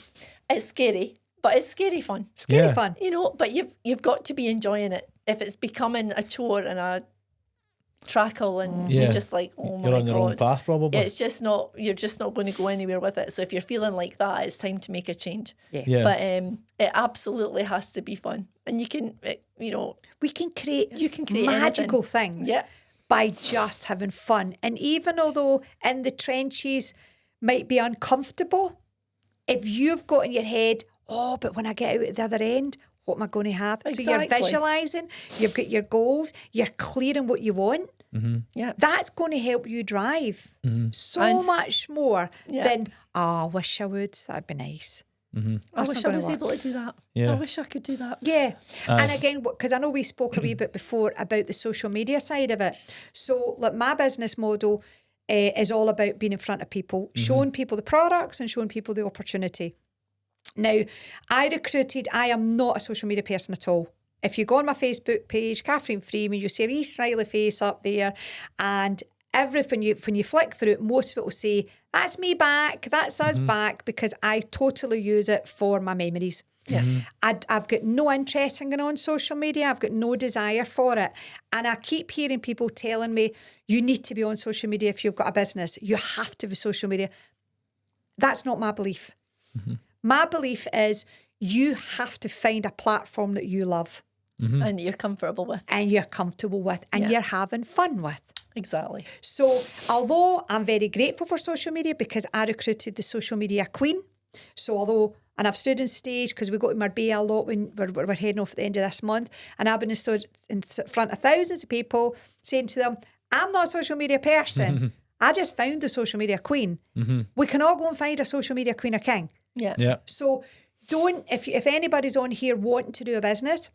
It's scary, but it's scary fun. Scary Yeah. fun. You know, but you've got to be enjoying it. If it's becoming a chore and a trackle and Yeah. you're just like, oh my You're on the wrong God. path probably. It's just not, you're just not going to go anywhere with it. So if you're feeling like that, it's time to make a change. Yeah. But it absolutely has to be fun. And you can, We can create anything. magical things Yeah. by just having fun. And even although in the trenches might be uncomfortable, if you've got in your head, oh, but when I get out at the other end, what am I going to have? So you're Exactly. visualising, you've got your goals, you're clearing what you want. Yeah. That's going to help you drive so And- much more Yeah. than, I wish I would. That'd be nice. I That's wish not I was gonna able to do that. Yeah. I wish I could do that. Yeah. And again, because I know we spoke a wee bit before about the social media side of it. So, like, my business model is all about being in front of people, showing people the products and showing people the opportunity. Now, I am not a social media person at all. If you go on my Facebook page, Catherine Freeman, you see a wee smiley face up there, and everything when you flick through it, most of it will say, that's me back, that's us back, because I totally use it for my memories. Yeah. I've got no interest in going on social media. I've got no desire for it. And I keep hearing people telling me, you need to be on social media if you've got a business. You have to be social media. That's not my belief. My belief is you have to find a platform that you love. And you're comfortable with. And you're comfortable with. And you're having fun with. Exactly. So although I'm very grateful for social media because I recruited the social media queen. So and I've stood on stage because we go to Marbella a lot when we're heading off at the end of this month, and I've been stood in front of thousands of people saying to them, I'm not a social media person. I just found the social media queen. We can all go and find a social media queen or king. Yeah. So if anybody's on here wanting to do a business,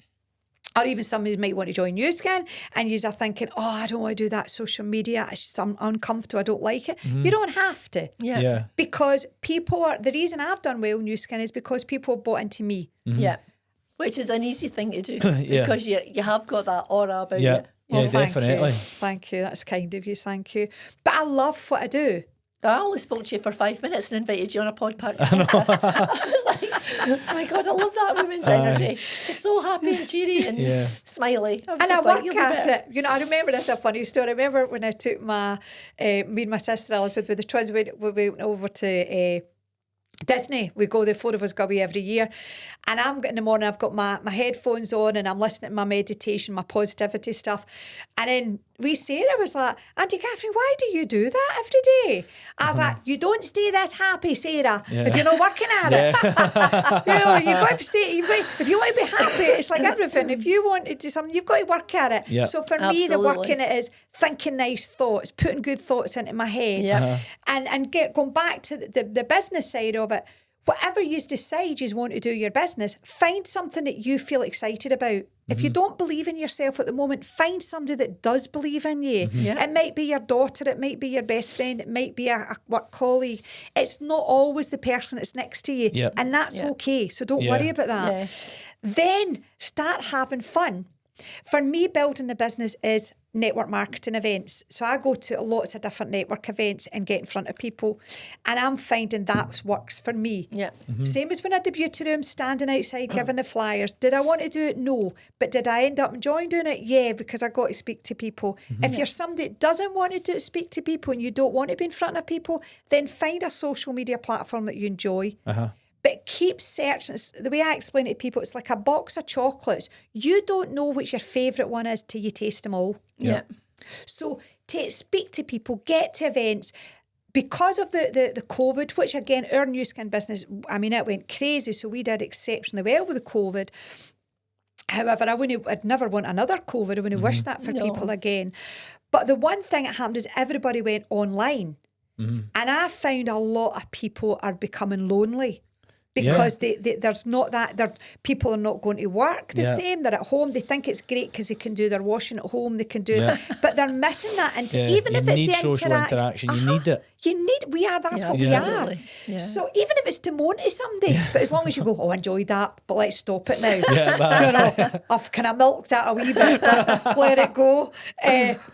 or even somebody might want to join YouScan and you're thinking, oh, I don't want to do that social media. It's just, I'm uncomfortable. I don't like it. You don't have to. Yeah. Because the reason I've done well in YouScan is because people have bought into me. Yeah. Which is an easy thing to do because you have got that aura about you. Well, definitely. Thank you. That's kind of you. Thank you. But I love what I do. I only spoke to you for 5 minutes and invited you on a podcast. I was like, oh my God, I love that woman's energy. She's so happy and cheery and smiley. I work at it. You know, I remember this a funny story. I remember when I took me and my sister Elizabeth with the twins, we went over to Disney. We go, the four of us go away every year. And I'm getting in the morning, I've got my headphones on and I'm listening to my meditation, my positivity stuff. And then Sarah was like, Auntie Catherine, why do you do that every day? I was like, you don't stay this happy, Sarah, if you're not working at it. You've got to stay, if you want to be happy, it's like everything. If you want to do something, you've got to work at it. Yeah. So for me, the work in it is thinking nice thoughts, putting good thoughts into my head. And going back to the business side of it, whatever you decide you want to do your business, find something that you feel excited about. If you don't believe in yourself at the moment, find somebody that does believe in you. It might be your daughter, it might be your best friend, it might be a work colleague. It's not always the person that's next to you. And that's okay. So don't worry about that. Then start having fun. For me, building the business is network marketing events. So I go to lots of different network events and get in front of people. And I'm finding that works for me. Same as when I debuted room, standing outside giving the flyers. Did I want to do it? No. But did I end up enjoying doing it? Yeah, because I got to speak to people. If you're somebody that doesn't want to speak to people and you don't want to be in front of people, then find a social media platform that you enjoy. But keep searching. The way I explain it to people, it's like a box of chocolates. You don't know which your favourite one is till you taste them all. So speak to people, get to events. Because of the COVID, which again, our YouScan business, I mean, it went crazy. So we did exceptionally well with the COVID. However, I'd never want another COVID. I wouldn't wish that for people again. But the one thing that happened is everybody went online. And I found a lot of people are becoming lonely. Because there's not that, people are not going to work the same. They're at home. They think it's great because they can do their washing at home. They can do that, but they're missing that. Even if it's the social interaction, you need it. That's what we are. So even if it's to moan to somebody, but as long as you go, I enjoyed that, but let's stop it now. I've kind of milked that a wee bit, but let it go.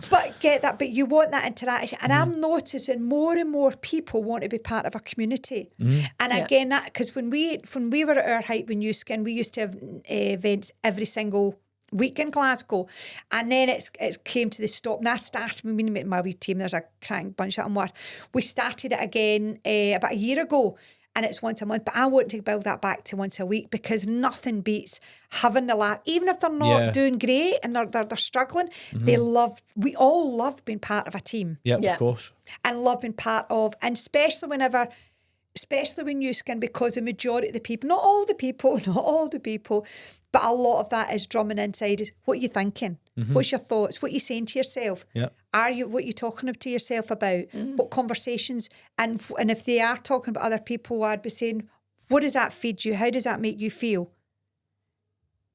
But get that. But you want that interaction, and I'm noticing more and more people want to be part of a community. And again, that because when we were at our height when YouScan, we used to have events every single week in Glasgow, and then it came to the stop. And I started with my wee team. There's a cracking bunch of them. We started it again about a year ago, and it's once a month. But I want to build that back to once a week because nothing beats having the laugh, even if they're not doing great and they're struggling. We all love being part of a team. Of course, and love being part of, and especially when YouScan, because the majority of the people, not all the people, but a lot of that is drumming inside is what you're thinking, what's your thoughts, what you're saying to yourself, what you're talking to yourself about, what conversations, and if they are talking about other people, I'd be saying, what does that feed you? How does that make you feel?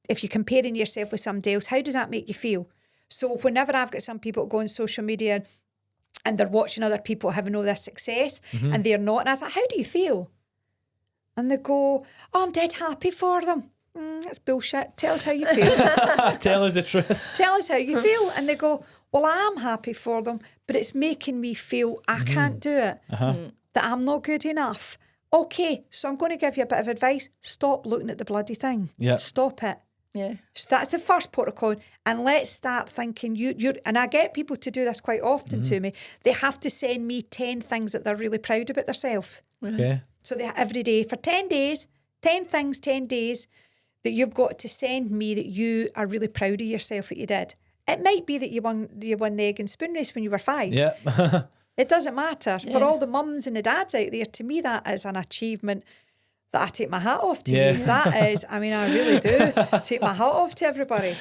If you're comparing yourself with somebody else, how does that make you feel? So whenever I've got some people go on social media and they're watching other people having all this success and they're not. And I was like, how do you feel? And they go, I'm dead happy for them. That's bullshit. Tell us how you feel. Tell us the truth. Tell us how you feel. And they go, well, I'm happy for them, but it's making me feel I can't do it, that I'm not good enough. Okay, so I'm going to give you a bit of advice. Stop looking at the bloody thing. Yeah. Stop it. Yeah. So that's the first protocol. And let's start thinking, you're, and I get people to do this quite often to me. They have to send me 10 things that they're really proud about themselves. Okay. So they every day for 10 days, 10 things, 10 days that you've got to send me that you are really proud of yourself that you did. It might be that you won the egg and spoon race when you were 5. Yeah. It doesn't matter. Yeah. For all the mums and the dads out there, to me that is an achievement that I take my hat off to. Yeah. You. That is, I mean, I really do take my hat off to everybody.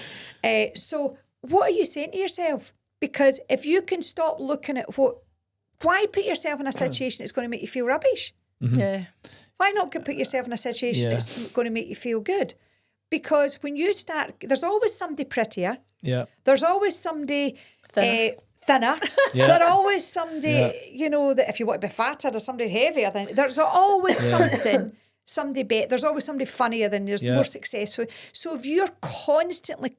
So what are you saying to yourself? Because if you can stop looking at why put yourself in a situation that's going to make you feel rubbish? Yeah. Why not put yourself in a situation that's going to make you feel good? Because when you start, there's always somebody prettier. Yeah. There's always somebody Thinner. thinner. Yeah. There's always somebody, you know, that if you want to be fatter, there's somebody heavier than. There's always something, somebody better. There's always somebody funnier than you. There's more successful. So if you're constantly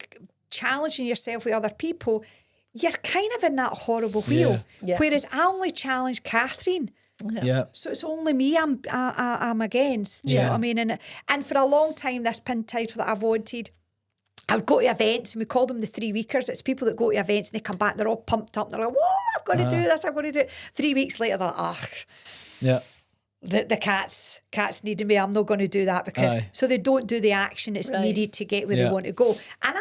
challenging yourself with other people, you're kind of in that horrible wheel. Yeah. Whereas I only challenge Catherine. Yeah. So it's only me I'm against. Do you know what I mean? And for a long time, this pin title that I've wanted, I would go to events and we call them the 3-weekers. It's people that go to events and they come back, they're all pumped up. They're like, whoa, I've got to do this, I've got to do it. 3 weeks later, they're like, Yeah. the cats needed me, I'm not going to do that because so they don't do the action that's needed to get where they want to go. And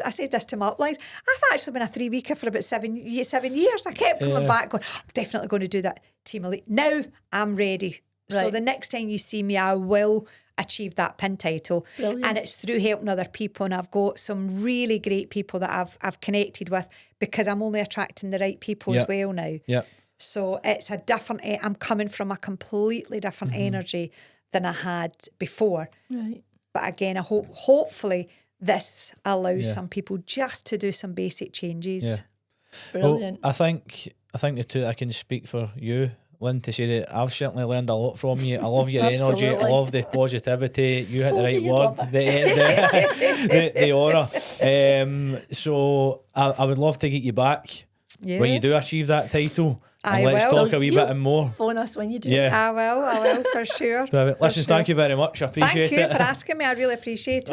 I said this to my uplines, I've actually been a 3-weeker for about 7 years. I kept coming back going, I'm definitely going to do that. Team Elite. Now I'm ready. So Right. the next time you see me, I will achieve that pin title. Brilliant. And it's through helping other people, and I've got some really great people that I've connected with because I'm only attracting the right people as well now. Yeah. So it's a different, I'm coming from a completely different energy than I had before. Right. But again, I hopefully this allows some people just to do some basic changes. Yeah. Brilliant. Well, I think the two, I can speak for you, Lynn, to say that I've certainly learned a lot from you. I love your energy. I Absolutely. love the positivity. You hit the Told right you you'd word. love The aura. So I would love to get you back when you do achieve that title. I And let's will. talk a wee You bit more. Phone us when you do. Yeah. I will for sure. Listen, For sure. thank you very much. I appreciate Thank you it. for asking me. I really appreciate it.